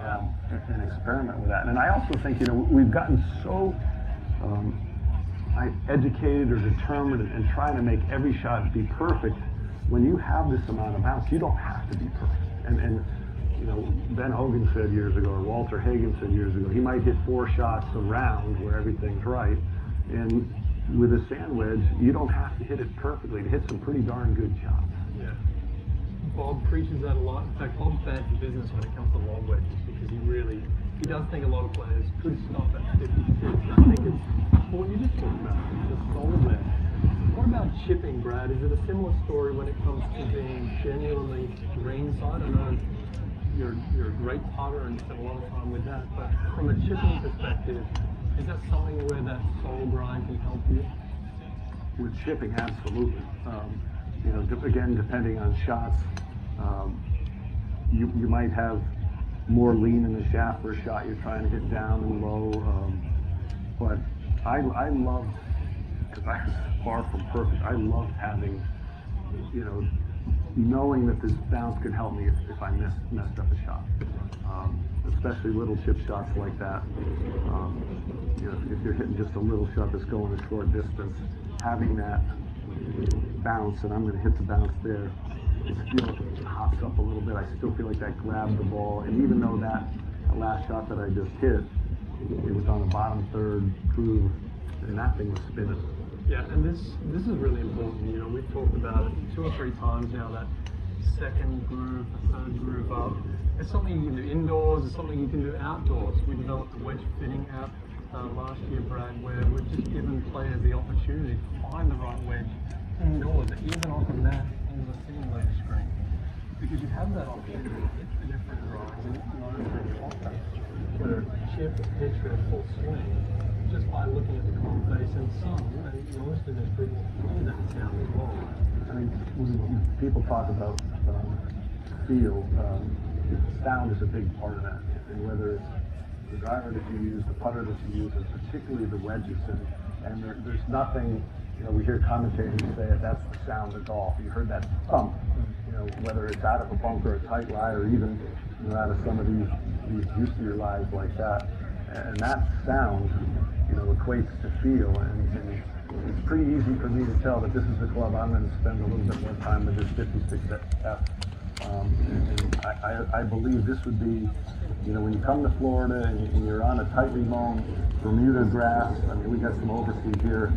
and experiment with that. And I also think, you know, we've gotten so educated or determined in trying to make every shot be perfect. When you have this amount of bounce, you don't have to be perfect. And you know, Ben Hogan said years ago, or Walter Hagen said years ago, he might hit 4 shots a round where everything's right. And with a sand wedge, you don't have to hit it perfectly to hit some pretty darn good shots. Yeah. Bob preaches that a lot. In fact, Bob's bad for business when it comes to long wedges because he does think a lot of players could stop at 56. I think it's what you just talked about. It's a solid there. What about chipping, Brad? Is it a similar story when it comes to being genuinely greenside? I know you're a great putter and spend a lot of time with that, but from a chipping perspective, is that something where that soul grind can help you? With chipping, absolutely. Again, depending on shots, you might have more lean in the shaft for a shot you're trying to hit down and low. But I loved, because I was far from perfect, I loved having, knowing that this bounce could help me if I messed up a shot. Especially little chip shots like that. If you're hitting just a little shot that's going a short distance, having that bounce, and I'm going to hit the bounce there, it still hops up a little bit. I still feel like that grabbed the ball, and even though that last shot that I just hit, it was on the bottom third groove, and that thing was spinning. Yeah, and this is really important. We've talked about it 2 or 3 times now, that second groove, the third groove up. It's something you can do indoors, it's something you can do outdoors. We developed a wedge fitting app last year, Brad, where we've just given players the opportunity to find the right wedge indoors, even off a mat in the simulator screen. Because you have that opportunity to hit the different drives and know where you want that. Whether it's chip, pitch, or full swing, just by looking at the club face, and some, and most of the people hear that sound as well. I mean, when people talk about feel, sound is a big part of that. And whether it's the driver that you use, the putter that you use, and particularly the wedges, and there's nothing, we hear commentators say that's the sound of golf. You heard that thump, whether it's out of a bunker, a tight lie, or even out of some of these juicier lies like that. And that sound, equates to feel, and it's pretty easy for me to tell that this is the club I'm going to spend a little bit more time with this 56F. And I believe this would be, when you come to Florida and you're on a tightly mown Bermuda grass, I mean, we got some overseas here,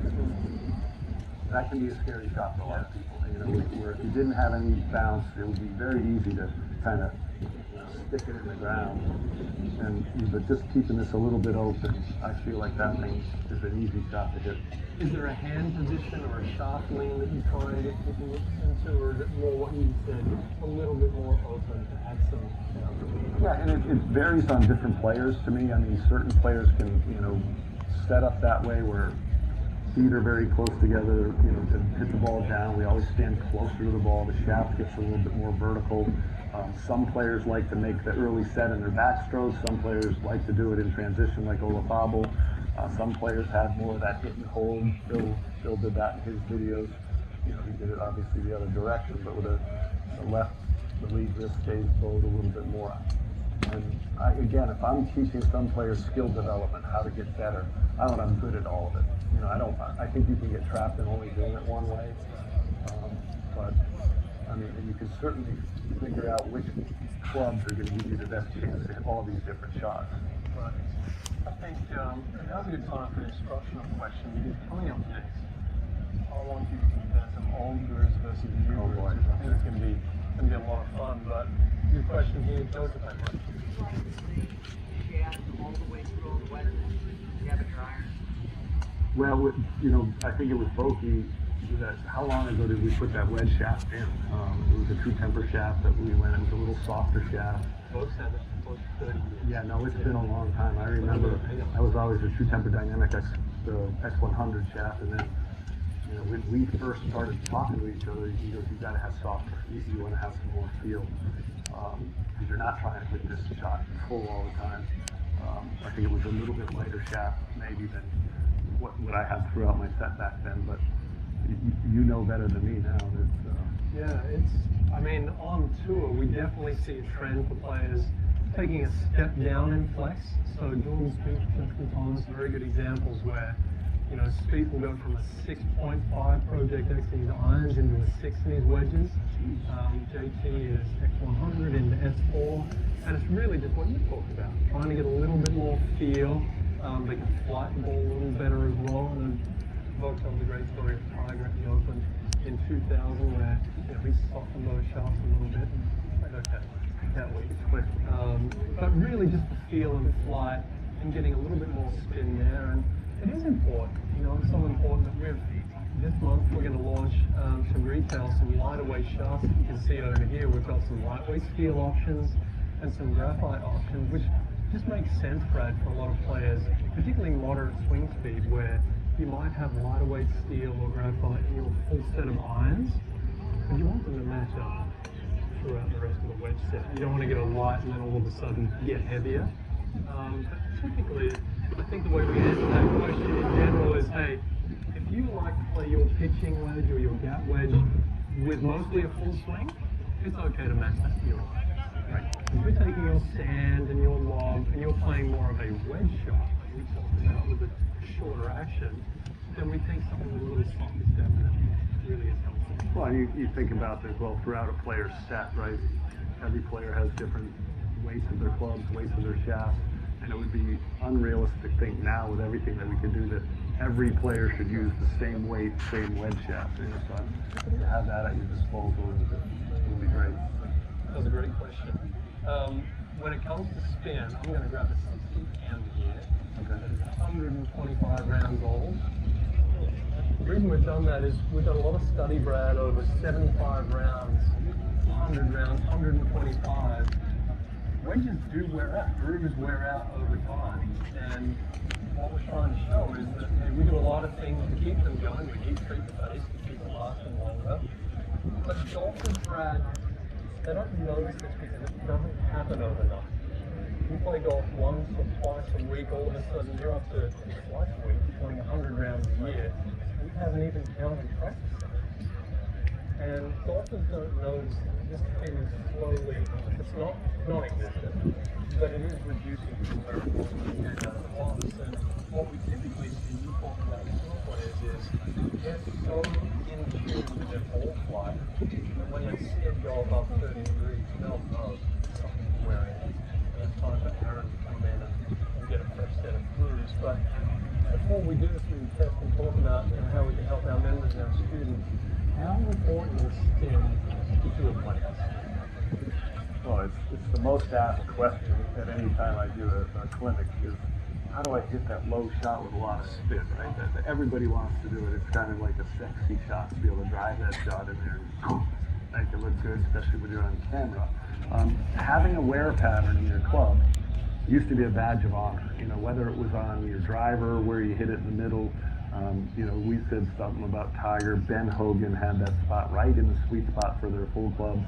that can be a scary shot for a lot of people. Where if you didn't have any bounce, it would be very easy to kind of stick it in the ground. But just keeping this a little bit open, I feel like that thing is an easy shot to hit. Is there a hand position or a shaft lean that you try and get people into, or is it more what you said, a little bit more open to add some? Yeah, and it varies on different players to me. I mean, certain players can, set up that way where feet are very close together, to hit the ball down. We always stand closer to the ball. The shaft gets a little bit more vertical. Some players like to make the early set in their backstrokes. Some players like to do it in transition like Olafable. Some players have more of that hit and hold. Phil did that in his videos. He did it obviously the other direction, but with the left, the lead wrist stays bowed a little bit more. And again, if I'm teaching some players skill development, how to get better, I don't know, I'm good at all of it. I think you can get trapped in only doing it one way. But I mean, you can certainly figure out which clubs are going to give you the best chance to hit all these different shots. Right. I think now's a good time for an instructional question, because coming up next, I want you to compare some old grooves versus new grooves. I think it's going to be a lot of fun. But your question here, Joseph, I think. All the way through all the weather. You have a dryer. Well, I think it was Boki. How long ago did we put that wedge shaft in? It was a true temper shaft that we went. It was a little softer shaft. Both had it for 30 years. Yeah, no, it's been a long time. I remember I was always a true temper dynamic the X100 shaft, and then when we first started talking to each other, he goes, "You got to have softer. You want to have some more feel. Because you're not trying to hit this shot full all the time." I think it was a little bit lighter shaft maybe than what I had throughout my set back then, but you know better than me now that. On tour, we definitely see a trend for players taking a step down in flex. So Jordan Spieth, Justin Thomas, very good examples where, Spieth will go from a 6.5 Project X in his irons into a 6 in his wedges. JT is X100 into S4, and it's really just what you talked about, trying to get a little bit more feel. They can flight the ball a little better as well. And Vogue tells a great story of Tiger at the Open. in 2000 where we softened those shafts a little bit. And like, okay, that week. But really just the feel of flight and getting a little bit more spin there. And it is important, it's so important that this month we're going to launch some retail, some lighter weight shafts. You can see over here we've got some lightweight steel options and some graphite options, which just makes sense, Brad, for a lot of players, particularly moderate swing speed, where you might have lighter weight steel or graphite in your full set of irons, but you want them to match up throughout the rest of the wedge set. You don't want to get a light and then all of a sudden get heavier. But typically, I think the way we answer that question in general is, hey, if you like to play your pitching wedge or your gap wedge with mostly a full swing, it's okay to match that to your iron. Right. If you're taking your sand and your lob and you're playing more of a wedge shot, like we talked about with a shorter action, then we think something with a little softer step really is helpful. Well, you think about this, well, throughout a player's set, right? Every player has different weights of their clubs, weights of their shafts, and it would be unrealistic to think now with everything that we can do that every player should use the same weight, same wedge shaft. So to have that at your disposal would be great. That's a great question. When it comes to spin, I'm going to grab a 60M here. Okay. It's 125 rounds old. The reason we've done that is we've done a lot of study, Brad, over 75 rounds, 100 rounds, 125. Wedges do wear out, grooves wear out over time. And what we're trying to show is that we do a lot of things to keep them going. We heat treat the face to keep them lasting longer. But golfers, Brad, they don't notice this because it doesn't happen overnight. You play golf once or twice a week, all of a sudden you're up to twice a week, playing 100 rounds a year. We haven't even counted practice. And golfers don't notice this thing is slowly, it's not non-existent, but it is reducing from where it was and what we typically see, you talk about skill players, is they're so in tune with their ball flight that when they see it go above 30 degrees, they'll know something's wearing it. And it's time for Aaron to come in and get a fresh set of grooves. But before we do some test and talk about how we can help our members and our students, how important is spin to a player? Well, it's the most asked question at any time I do a clinic is, how do I hit that low shot with a lot of spin, right? That everybody wants to do it. It's kind of like a sexy shot to be able to drive that shot in there and make it look good, especially when you're on camera. Having a wear pattern in your club used to be a badge of honor, whether it was on your driver, where you hit it in the middle. We said something about Tiger. Ben Hogan had that spot right in the sweet spot for their full clubs.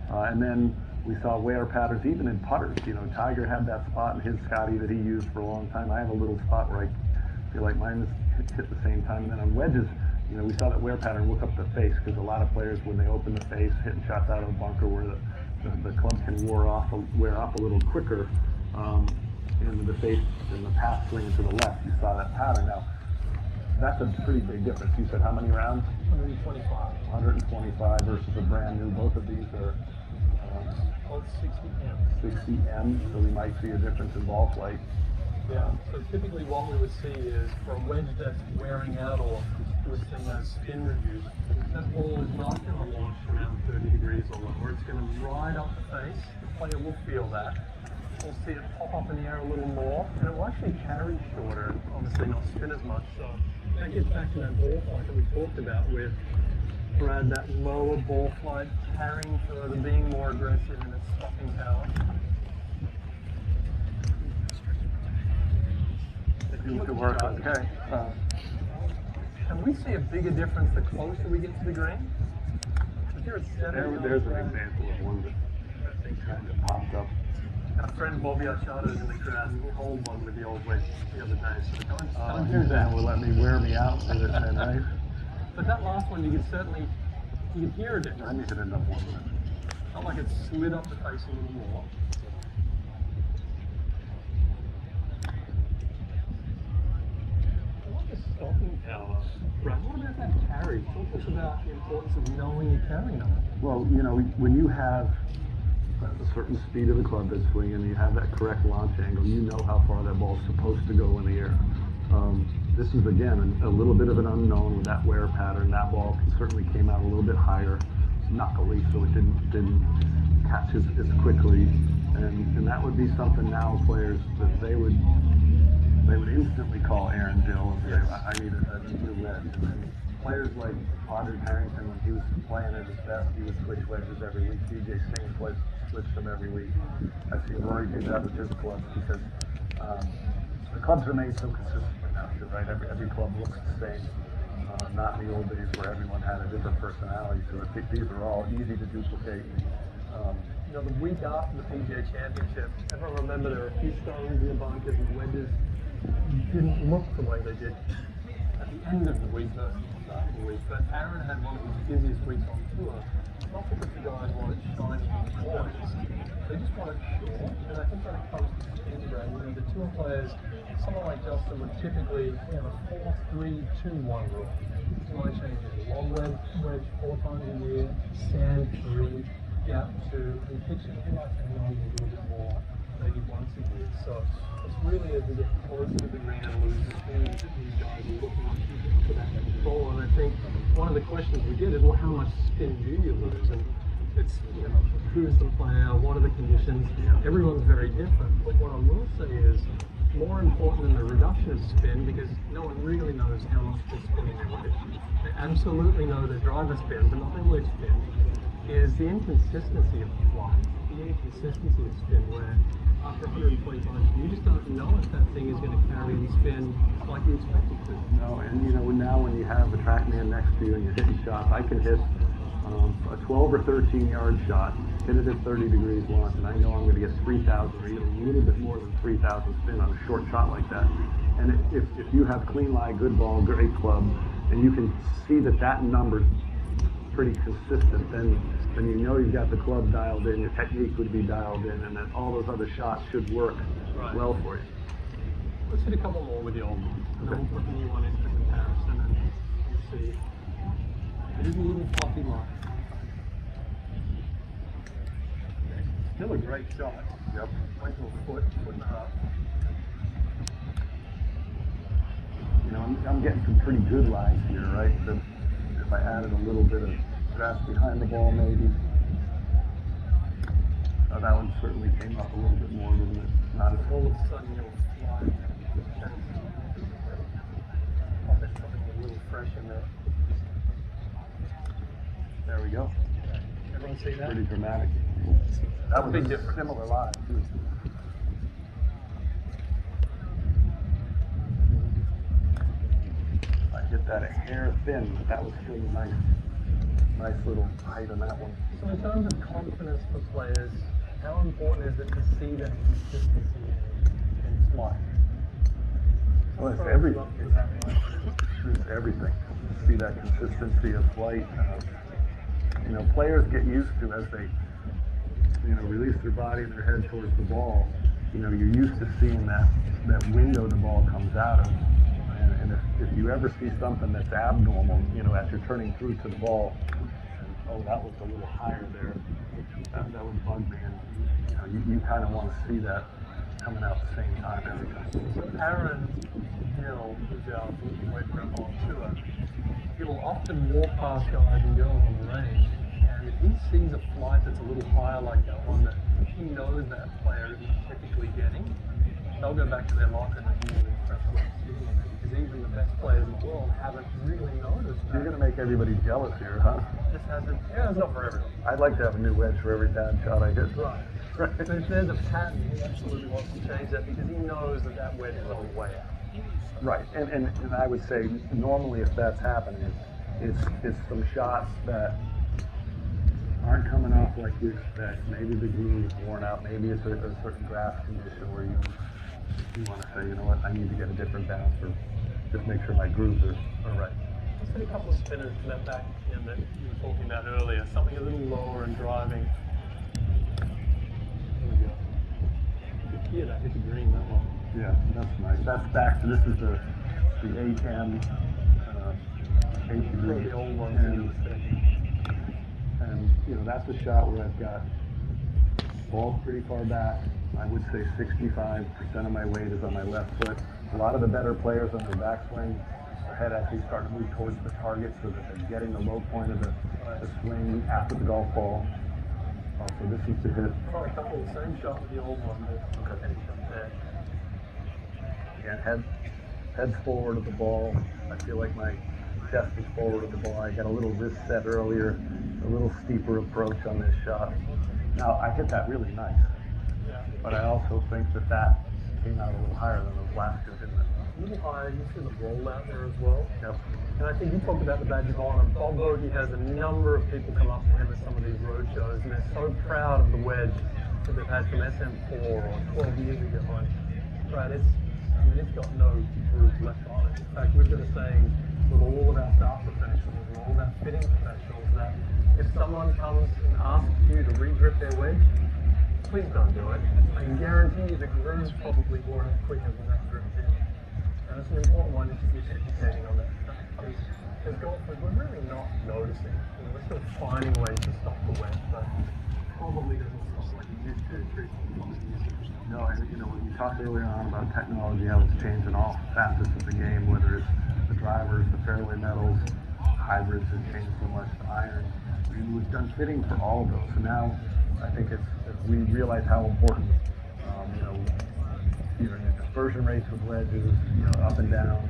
And then we saw wear patterns even in putters. Tiger had that spot in his Scotty that he used for a long time. I have a little spot where I feel like mine is hit the same time. And then on wedges, we saw that wear pattern look up the face, because a lot of players, when they open the face, hitting shots out of the bunker where the club can wear off a little quicker into the face and the path swing to the left. You saw that pattern. Now, that's a pretty big difference. You said how many rounds? 125. 125 versus a brand new. Both of these are both 60M. 60M, so we might see a difference in ball flight. Yeah, so typically what we would see is for a wedge that's wearing out, or we're seeing that spin reduce, that ball is not going to launch around 30 degrees or lower. It's going to ride up the face. The player will feel that. We'll see it pop up in the air a little more, and it will actually carry shorter and obviously not spin as much. So that gets back to that ball flight that we talked about with Brad, that lower ball flight, carrying further, being more aggressive in its stopping power. It seems to work okay. Can we see a bigger difference the closer we get to the green? There's an example of one that kind of popped up. Our friend Bobby Archado is in the crowd, and we'll hold one with the old wedge the other day. So don't do that. Will let me wear me out with it then, right? But that last one, you can hear it. I need to end up one minute. Felt like it slid up the face a little more. What is stopping power? Brad, what about that carry? Talk to us about the importance of knowing you're carrying them. Well, when you have a certain speed of the club that's swinging and you have that correct launch angle, you know how far that ball's supposed to go in the air. this is again a little bit of an unknown with that wear pattern. That ball certainly came out a little bit higher, knuckly, so it didn't catch as quickly, and that would be something now players that they would instantly call Aaron Dill and say, I need a new wedge. And players like Audrey Harrington, when he was playing at his best, he would switch wedges every week. PGA switched them every week. I've seen Rory do that with his clubs because the clubs are made so consistently now, too, right? Every club looks the same. Not in the old days where everyone had a different personality to it. These are all easy to duplicate. You know, the week after the PGA Championship, everyone remember there were a few stones in the bunkers and the wedges didn't look the way they did at the end of the week versus the start of the week. But Aaron had one of his busiest weeks on tour. Not because the guys wanted shiny points, they just wanted short. And I think when it comes to spin grade, you know, the tour players, someone like Justin would typically have a 4-3-2-1 rule. My change is long wedge 4 times a year, sand 3, gap 2, and pitching he likes to know a little bit more, maybe once a year. So it's really as we get closer to the green and lose the speed that these guys are looking for that control. And I think one of the questions we get is, well, how much spin do you lose? And it's, you know, who's the player, what are the conditions? Everyone's very different. But what I will say is, more important than the reduction of spin, because no one really knows how much they're spinning their wedge. They absolutely know their driver spin, but not their wedge spin, is the inconsistency of the flight, the inconsistency of spin, where after 125 you just don't know if that thing is going to carry the spin like you expect it to. No, and you know, now when you have a track man next to you and you're hitting shots, I can hit a 12 or 13 yard shot, hit it at 30 degrees launch, and I know I'm going to get 3,000 or even a little bit more than 3,000 spin on a short shot like that. And if you have clean lie, good ball, great club, and you can see that number's pretty consistent, then you know you've got the club dialed in, your technique would be dialed in, and then all those other shots should work well for you. Let's hit a couple more with the old one, and then we'll put the new one in for comparison and see. It is a little floppy line. Still a great shot. Yep. Went to a foot and a half. You know, I'm getting some pretty good lies here, right? So if I added a little bit of grass behind the ball, maybe. Oh, that one certainly came up a little bit more, didn't it? Not as All of a sudden you'll fly. Oh, there's something a little fresh in there. There we go. Everyone see that? Pretty dramatic. That was big a difference. similar line, too. I hit that a hair thin, but that was still a nice little height on that one. So in terms of confidence for players, how important is it to see that consistency in flight? Well, it's everything. It's everything. See that consistency of flight. You know, players get used to as they, you know, release their body and their head towards the ball. You know, you're used to seeing that window the ball comes out of. And if you ever see something that's abnormal, you know, as you're turning through to the ball, and, oh, that was a little higher there, that would bug me. And, you know, you kind of want to see that coming out at the same time every time. So Aaron Hill, who's our weight rep on tour, he'll often walk past guys and girls on the range, and if he sees a flight that's a little higher like that one that he knows that player isn't typically getting, they'll go back to their locker and they're really impressed with seeing it, because even the best players in the world haven't really noticed that. You're going to make everybody jealous here, huh? Just hasn't, yeah, it's not for everyone. I'd like to have a new wedge for every bad shot I hit. Right. But if there's a pattern, he absolutely wants to change that because he knows that wedge is on the way out. Right, and I would say normally if that's happening, it's some shots that aren't coming off like you expect. Maybe the green is worn out. Maybe it's a certain grass condition where you want to say, you know what, I need to get a different bounce or just make sure my grooves are right. Let's hit a couple of spinners to that back in that you were talking about earlier. Something a little lower and driving. There we go. You can hear that hit the green, that one. Yeah, that's nice. That's back to, this is the A10 One of the old ones that you were saying. and you know, that's a shot where I've got Ball's pretty far back. I would say 65% of my weight is on my left foot. A lot of the better players on their backswing, their head actually start to move towards the target so that they're getting the low point of the swing after the golf ball. So this is the hit. Probably a couple of the same shot with the old one, but any shot there. Again, head's forward of the ball. I feel like my chest is forward of the ball. I got a little wrist set earlier, a little steeper approach on this shot. Now, I hit that really nice, but I also think that came out a little higher than those last two, didn't it? A little higher, you see the roll out there as well. Yep. And I think you talked about the badge of honor. Bob Bogey has a number of people come up to him at some of these road shows, and they're so proud of the wedge that they've had from SM4 or 12 years ago. Right, it's got no groove left on it. In fact, we've got a saying with all of our staff professionals and all of our fitting professionals that if someone comes and asks you to re-grip their wedge, please don't do it. I can guarantee you the groove's probably more quicker than that grip is. And it's an important one to keep educating on that. Because as golfers, we're really not noticing. We're still finding ways to stop the wedge, but probably doesn't stop like it used to 3 years ago. No, and when you talked earlier on about technology, how it's changing all facets of the game, whether it's the drivers, the fairway metals, hybrids have changed so much, the irons. We've done fitting for all of those. So now I think we realize how important, even the dispersion rates with wedges, up and down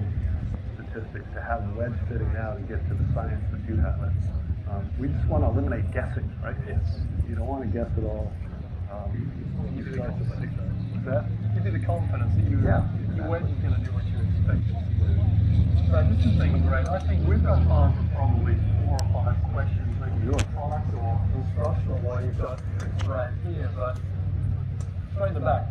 statistics, to have wedge fitting now to get to the science that you have it. We just want to eliminate guessing, right? Yes. You don't want to guess at all. You start to see that. Give you the confidence that your wedge is going to do what you expect it to do. So this has been great. I think we've got time for probably 4 or 5 questions, maybe product or instructional while you've got right here, but straight in the back.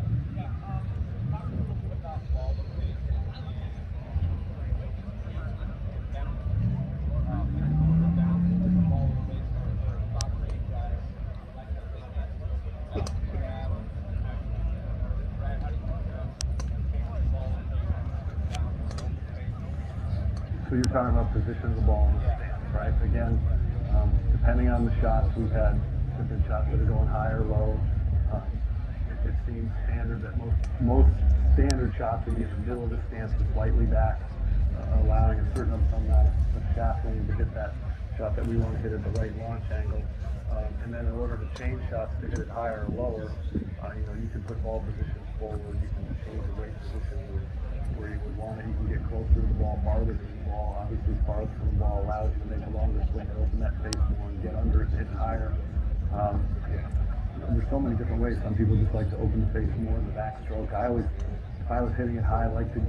So you're talking about position of the ball in the stance, right? Again, depending on the shots, we've had different shots that are going high or low. It seems standard that most standard shots would be in the middle of the stance to slightly back, allowing a certain amount of shaft length to hit that shot that we want to hit at the right launch angle. And then in order to change shots to hit it higher or lower, you can put ball positions forward, you can change the weight position where you would want it. You can get closer to the ball, farther to the ball. Obviously, farther from the ball allows you to make a longer swing and open that face more and get under it to hit higher. There's so many different ways. Some people just like to open the face more in the backstroke. If I was hitting it high, I like to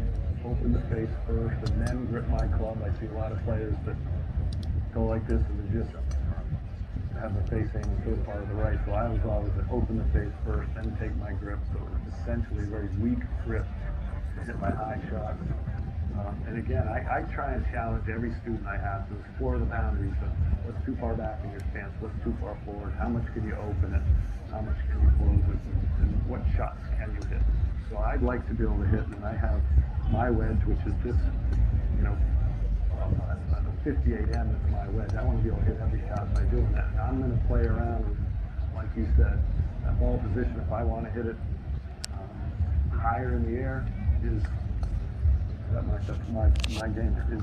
open the face first and then grip my club. I see a lot of players that go like this and they just have the face aiming so far to the right. So I was always open the face first, then take my grip. So it's essentially a very weak grip to hit my high shots. And again, I try and challenge every student I have to explore the boundaries of what's too far back in your stance, what's too far forward, how much can you open it, how much can you close it, and what shots can you hit. So I'd like to be able to hit, and I have my wedge, which is this, 58M is my wedge. I want to be able to hit every shot by doing that. And I'm going to play around with, like you said, that ball position. If I want to hit it higher in the air, my game is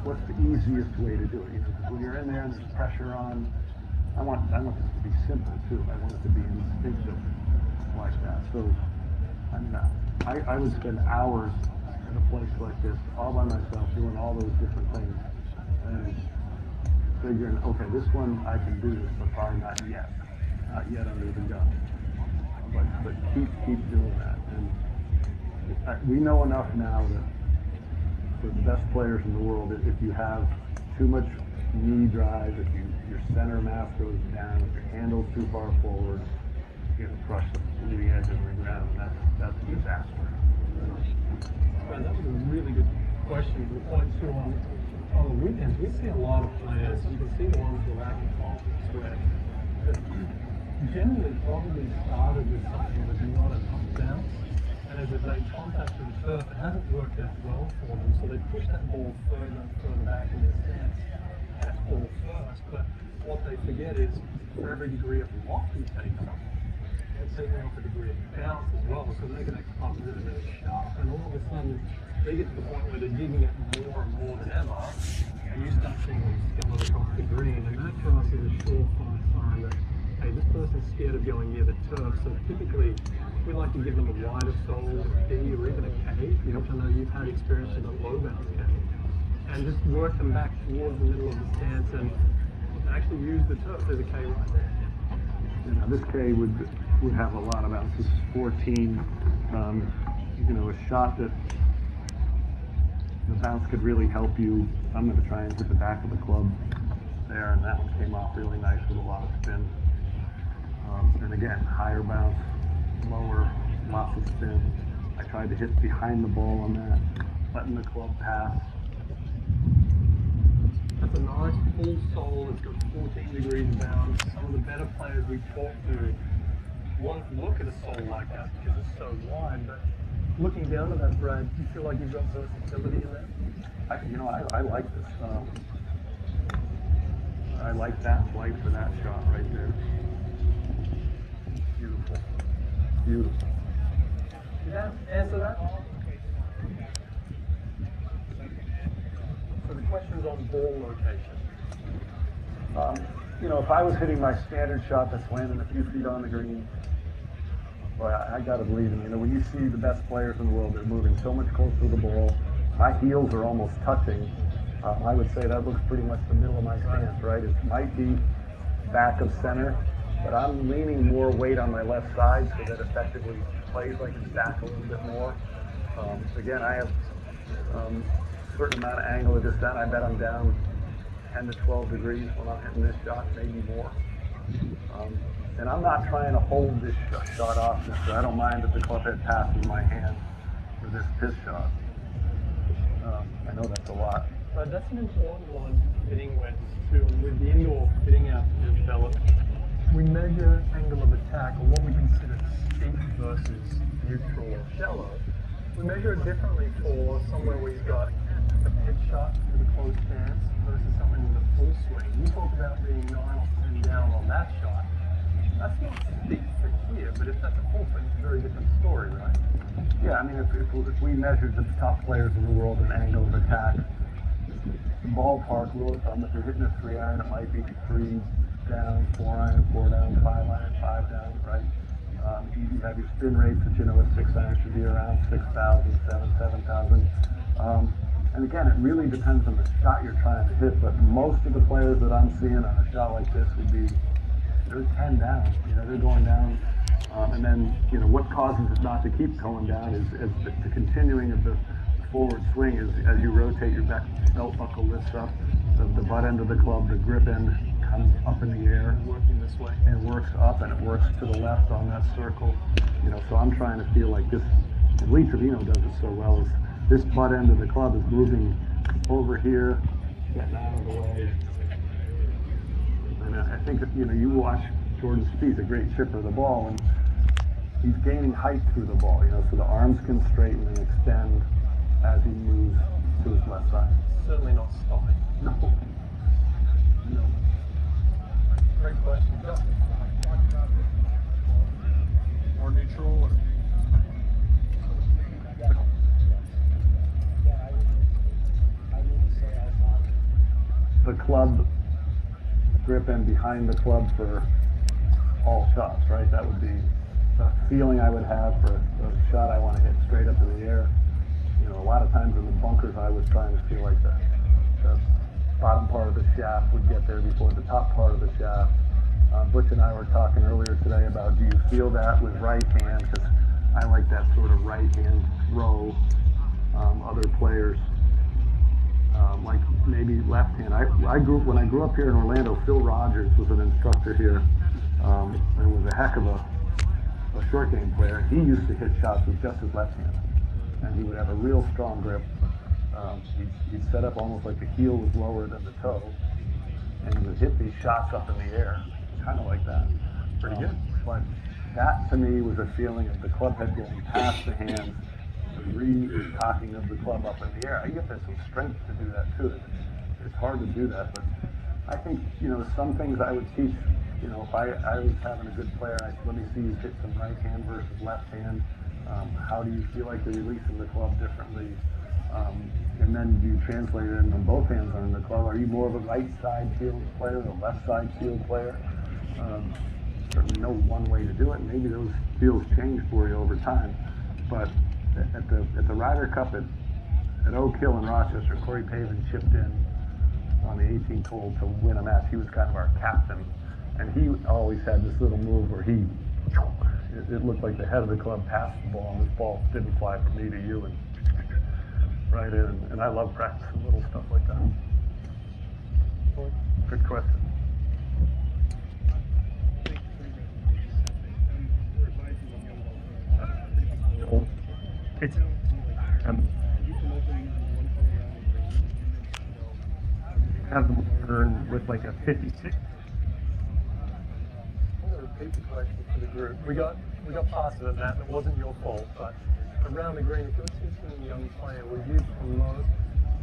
what's the easiest way to do it. Because when you're in there and there's pressure on, I want this to be simple too. I want it to be instinctive like that. So I would spend hours in a place like this all by myself doing all those different things and figuring, okay, this one I can do this, but probably not yet under the gun. But keep doing that. And we know enough now that for the best players in the world, if you have too much knee drive, if your center mass goes down, if your handle's too far forward, you're going to crush the leading edge of the ground. That's a disaster. Right, that was a really good question. The point too on the weekends, we see a lot of players. You can see the ones who are lacking confidence where generally probably started with something that was not an up bounce. And as they contact with the turf, it hasn't worked out well for them. So they push that ball further and further back in their stance. That's ball first. But what they forget is for every degree of lock you take up, and taking off a degree of bounce as well, so making that club really, really sharp. And all of a sudden, they get to the point where they're digging it more and more than ever, and you start seeing them scallop across the green, and that to us is a surefire sign that, hey, this person's scared of going near the turf. So typically, we like to give them a wider sole, a D, or even a K, which I know you've had experience with a low bounce K, and just work them back towards the middle of the stance and actually use the turf. There's a K right there. This K would have a lot of bounce. This is 14. A shot that the bounce could really help you. I'm going to try and hit the back of the club there, and that one came off really nice with a lot of spin. And again, higher bounce, lower, lots of spin. I tried to hit behind the ball on that, letting the club pass. That's a nice full sole. It's got 14 degrees of bounce. Some of the better players we talk to won't look at a sole like that because it's so wide. But looking down at that, Brad, do you feel like you've got versatility in that? I like this. I like that flight for that shot right there. Beautiful. Beautiful. Did that answer that? So the question's on ball location. If I was hitting my standard shot that's landing a few feet on the green, boy, I gotta believe in, when you see the best players in the world, they're moving so much closer to the ball. My heels are almost touching. I would say that looks pretty much the middle of my stance, right? It might be back of center, but I'm leaning more weight on my left side so that effectively plays like it's back a little bit more. Again, I have a certain amount of angle of descent. I bet I'm down 10 to 12 degrees when I'm hitting this shot, maybe more. And I'm not trying to hold this shot off. So I don't mind if the club head passes my hand for this piss shot. I know that's a lot. But that's an important one, hitting wedges too. And with the indoor hitting out developed, we measure angle of attack, or what we consider steep versus neutral or shallow. We measure it differently for somewhere where you've got a pitch shot with a closed stance versus something with a full swing. You talk about being 9 or 10 down on that shot. That's not steep for here, but if that's a full swing, it's a very different story, right? Yeah, I mean, if we measured the top players in the world in angle of attack, the ballpark rule of thumb, if you're hitting a 3-iron, it might be 3 down, 4-iron, 4 down, 5-iron, 5 down, right? You have your spin rates that a 6-iron should be around 6,000, 7,000. And again, it really depends on the shot you're trying to hit, but most of the players that I'm seeing on a shot like this would be, they're 10 down, they're going down. And then, what causes it not to keep going down is the continuing of the forward swing is as you rotate your belt buckle lifts up, the butt end of the club, the grip end comes up in the air, Working this way. and works up, and it works to the left on that circle. So I'm trying to feel like this, and Lee Trevino does it so well, is this butt end of the club is moving over here, getting out of the way. And I think that, you watch Jordan Spieth, a great chipper of the ball, and he's gaining height through the ball, so the arms can straighten and extend as he moves to his left side. Certainly not stopping. No. No. Great question. Yeah. More neutral or? The club grip end behind the club for all shots, right? That would be the feeling I would have for a shot I want to hit straight up in the air. A lot of times in the bunkers I was trying to feel like the bottom part of the shaft would get there before the top part of the shaft. Butch and I were talking earlier today about, do you feel that with right hand? Because I like that sort of right hand throw. Other players like maybe left hand. When I grew up here in Orlando, Phil Rogers was an instructor here and was a heck of a short game player. He used to hit shots with just his left hand, and he would have a real strong grip. He'd set up almost like the heel was lower than the toe, and he would hit these shots up in the air, kind of like that. Pretty good. But that to me was a feeling of the club head going past the hands, the re-cocking of the club up in the air. I get there's some strength to do that too. It's hard to do that, but I think, some things I would teach You know, if I was having a good player, let me see you hit some right hand versus left hand. How do you feel like you're releasing the club differently? And then do you translate it in on both hands on the club? Are you more of a right side field player or a left side field player? Certainly no one way to do it. Maybe those feels change for you over time. But at the Ryder Cup at Oak Hill in Rochester, Corey Pavin chipped in on the 18th hole to win a match. He was kind of our captain, and he always had this little move where it looked like the head of the club passed the ball, and this ball didn't fly from me to you and right in. And I love practicing little stuff like that. Good question. It's have them earn with like a 56. I'm going to repeat the question for the group. We got past it at that, and it wasn't your fault, but around the green, if you're teaching a young player, would you promote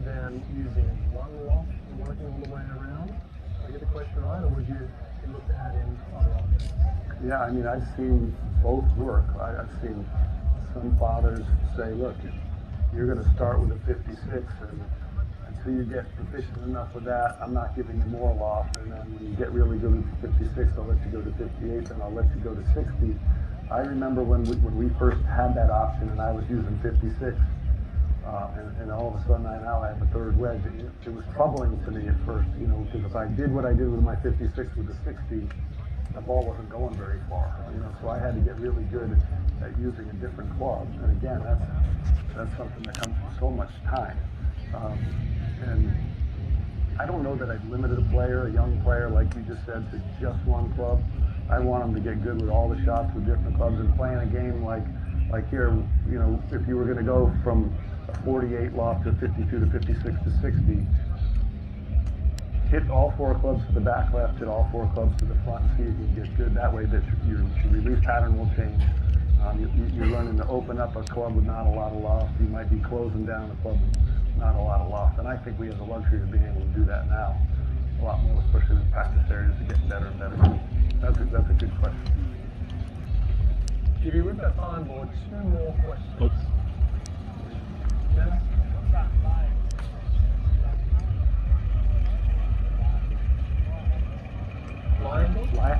them using one loft and working all the way around? Did I get the question right, or would you look to add in other options? Yeah, I mean, I've seen both work. I've seen some fathers say, look, you're going to start with a 56, and until you get proficient enough with that, I'm not giving you more loft, and then when you get really good with 56, I'll let you go to 58, and I'll let you go to 60. I remember when we first had that option, and I was using 56, and all of a sudden I now have a third wedge. It was troubling to me at first, you know, because if I did what I did with my 56 with the 60, the ball wasn't going very far, you know, so I had to get really good at using a different club. And again, that's something that comes from so much time. And I don't know that I've limited a young player, like you just said, to just one club. I want them to get good with all the shots with different clubs, and playing a game like here, you know, if you were going to go from a 48 loft to 52 to 56 to 60, hit all four clubs to the back left, hit all four clubs to the front, and see if you can get good. That way that your release pattern will change. You're running to open up a club with not a lot of loft. You might be closing down a club with not a lot of loft. And I think we have the luxury of being able to do that now a lot more, especially in practice areas, are getting better and better. That's a good question. If you whip that iron board, two more questions. Yeah?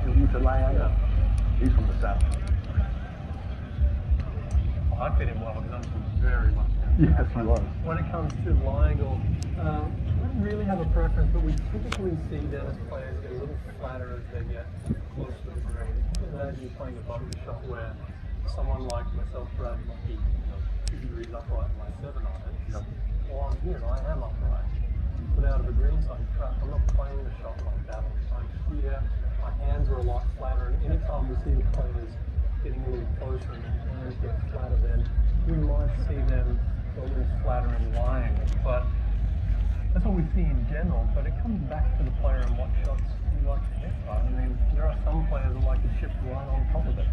You said Lion? Yeah. He's from the South. I fit in well because I'm from very much down. Yes, he was. When it comes to Lionel, I don't really have a preference, but we typically see Dennis players get a little flatter as they get close to the green. Imagine playing a bunker shot where someone like myself, Brad, might be 2 degrees upright in my 7 iron. Yep. Well, I'm here, I am upright. But out of a greenside trap, I'm not playing the shot like that. I'm here, my hands are a lot flatter, and anytime we see the players getting a little closer and their hands get flatter, then we might see them a little flatter and lying. But that's what we see in general, but it comes back to the player and what shots you like to hit. Right? I mean, there are some players that like to chip right on top of it.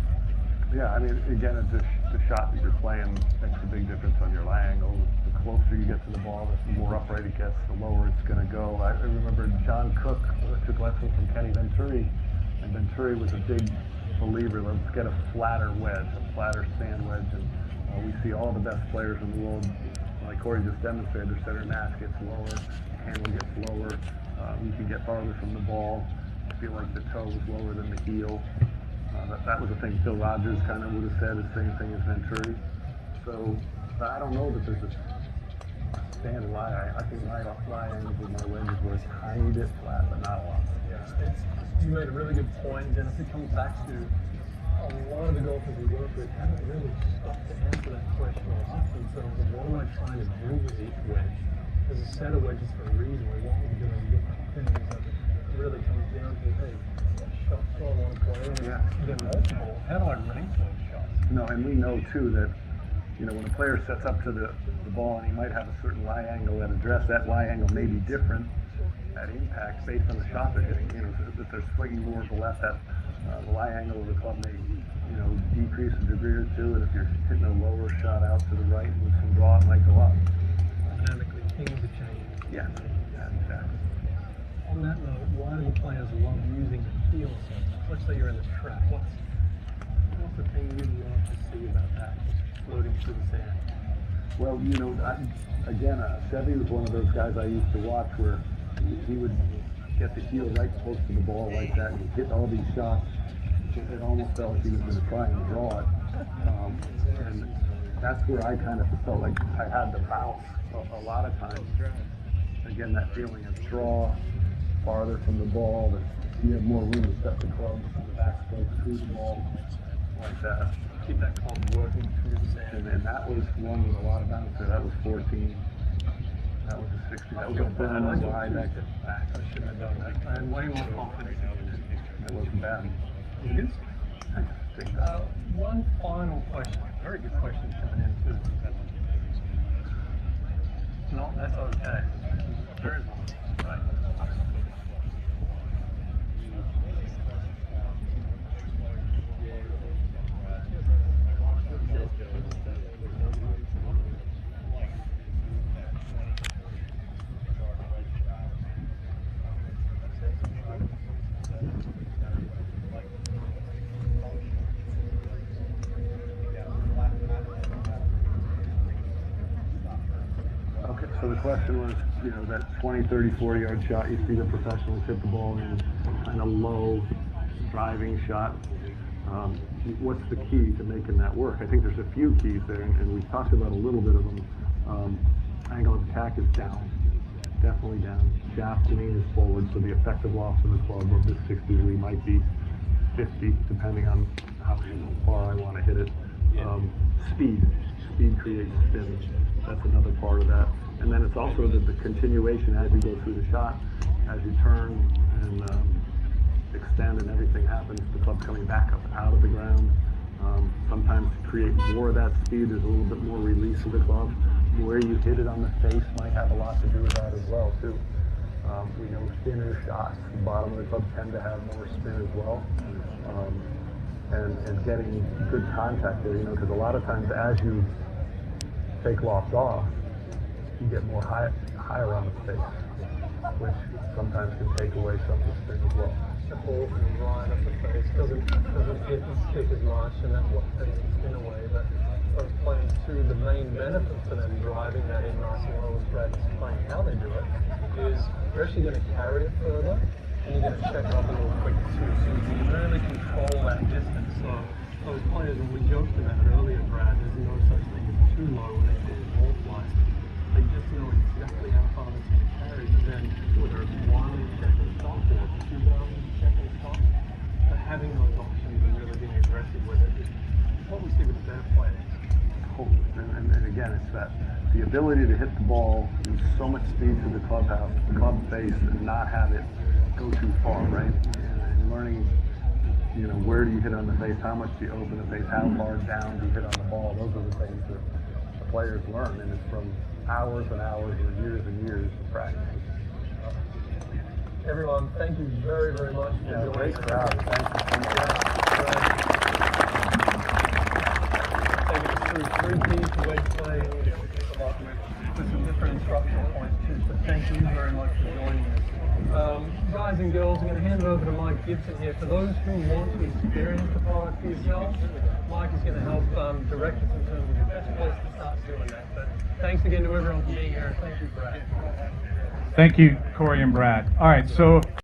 Yeah, I mean, again, it's the shot that you're playing makes a big difference on your lie angle. The closer you get to the ball, the more upright it gets, the lower it's going to go. I remember John Cook took lessons from Kenny Venturi, and Venturi was a big believer, let's get a flatter wedge, a flatter sand wedge, and we see all the best players in the world, like Corey just demonstrated, their center mass gets lower, the handle gets lower, you can get farther from the ball, I feel like the toe was lower than the heel. That was the thing Phil Rogers kind of would have said, the same thing as Venturi. So I don't know that there's a standard lie. I think my lie angles with my wedges were a tiny bit flat, but not a lot. Yeah, you made a really good point, Dennis. It comes back to a lot of the golfers we work with haven't really stopped to answer that question or ask themselves, what am I trying to do with each wedge? There's a set of wedges for a reason. We want them doing different things. It really comes down to, hey, what shots do I want to play? And they're multiple. How do I rank those shots? No, and we know too that, you know, when a player sets up to the ball and he might have a certain lie angle at address, that lie angle may be different at impact based on the shot they're hitting. You know, if they're swinging more to the left, that the lie angle of the club may, you know, decrease a degree or two, and if you're hitting a lower shot out to the right with some draw, it might go up. Dynamically, things are changing. Yeah, exactly. On that note, why do the players love using feel something? Let's say you're in the trap. What's the thing you'd love to see about that floating through the sand? Well, Chevy was one of those guys I used to watch where he would get the heel right close to the ball like that, and he'd hit all these shots. It almost felt like he was going to try and draw it. And that's where I kind of felt like I had to bounce a lot of times. Again, that feeling of draw farther from the ball, that you have more room to step the club from the backstroke through the ball like that. Keep that club working through the sand. And that was one with a lot of bounce there. That was 14. That was a 60. That was a burn I wide. back. I shouldn't have done that. I had way more confidence. That wasn't bad. It is. One final question. Very good question coming in too. No, that's okay. There is one. Right. Okay, so the question was, that 20, 30, 40-yard shot, you see the professionals hit the ball in kind of low driving shot. What's the key to making that work? I think there's a few keys there, and we've talked about a little bit of them. Angle of attack is down, definitely down. Shaft to me is forward, so the effective loss of the club of this 60 degree might be 50, depending on how far I want to hit it. Speed creates spin. That's another part of that. And then it's also the continuation as you go through the shot, as you turn and extend and everything happens, the club coming back up out of the ground. Sometimes to create more of that speed, there's a little bit more release of the club. Where you hit it on the face might have a lot to do with that as well, too. We know thinner shots, the bottom of the club tend to have more spin as well. And getting good contact there, because a lot of times as you take lofts off, you get more higher on the face, which sometimes can take away some of the spin as well. The ball can ride up the face, doesn't hit and stick as much, and that's what takes the spin away. But those players too, the main benefit for them driving that in nice and low as Brad is playing how they do it, is you're actually going to carry it further, and you're going to check it up a little quicker too, so you can really control that distance. So those players, when we joked about it earlier, Brad, there's no such thing as too low when they do ball flights. They just know exactly how far it's going to carry, but then whether it's 1 second stop or 2 second stop, but having those options and really being aggressive with it is what we see with the better players. And again, it's the ability to hit the ball with so much speed to the clubhouse, the club face, and not have it go too far, right? And learning, where do you hit on the face, how much do you open the face, how far down do you hit on the ball? Those are the things that the players learn, and it's from hours and hours and years of practice. Everyone, thank you very, very much for joining great us. crowd. Thank you so much. Taking us through 3 keys to weight play with some different instructional points too. So thank you very much for joining us. Guys and girls, I'm going to hand it over to Mike Gibson here. For those who want to experience the product for yourself, Mike is going to help direct us in terms of the best place to start doing that. But thanks again to everyone for being here. Thank you, Brad. Thank you, Corey and Brad. All right, so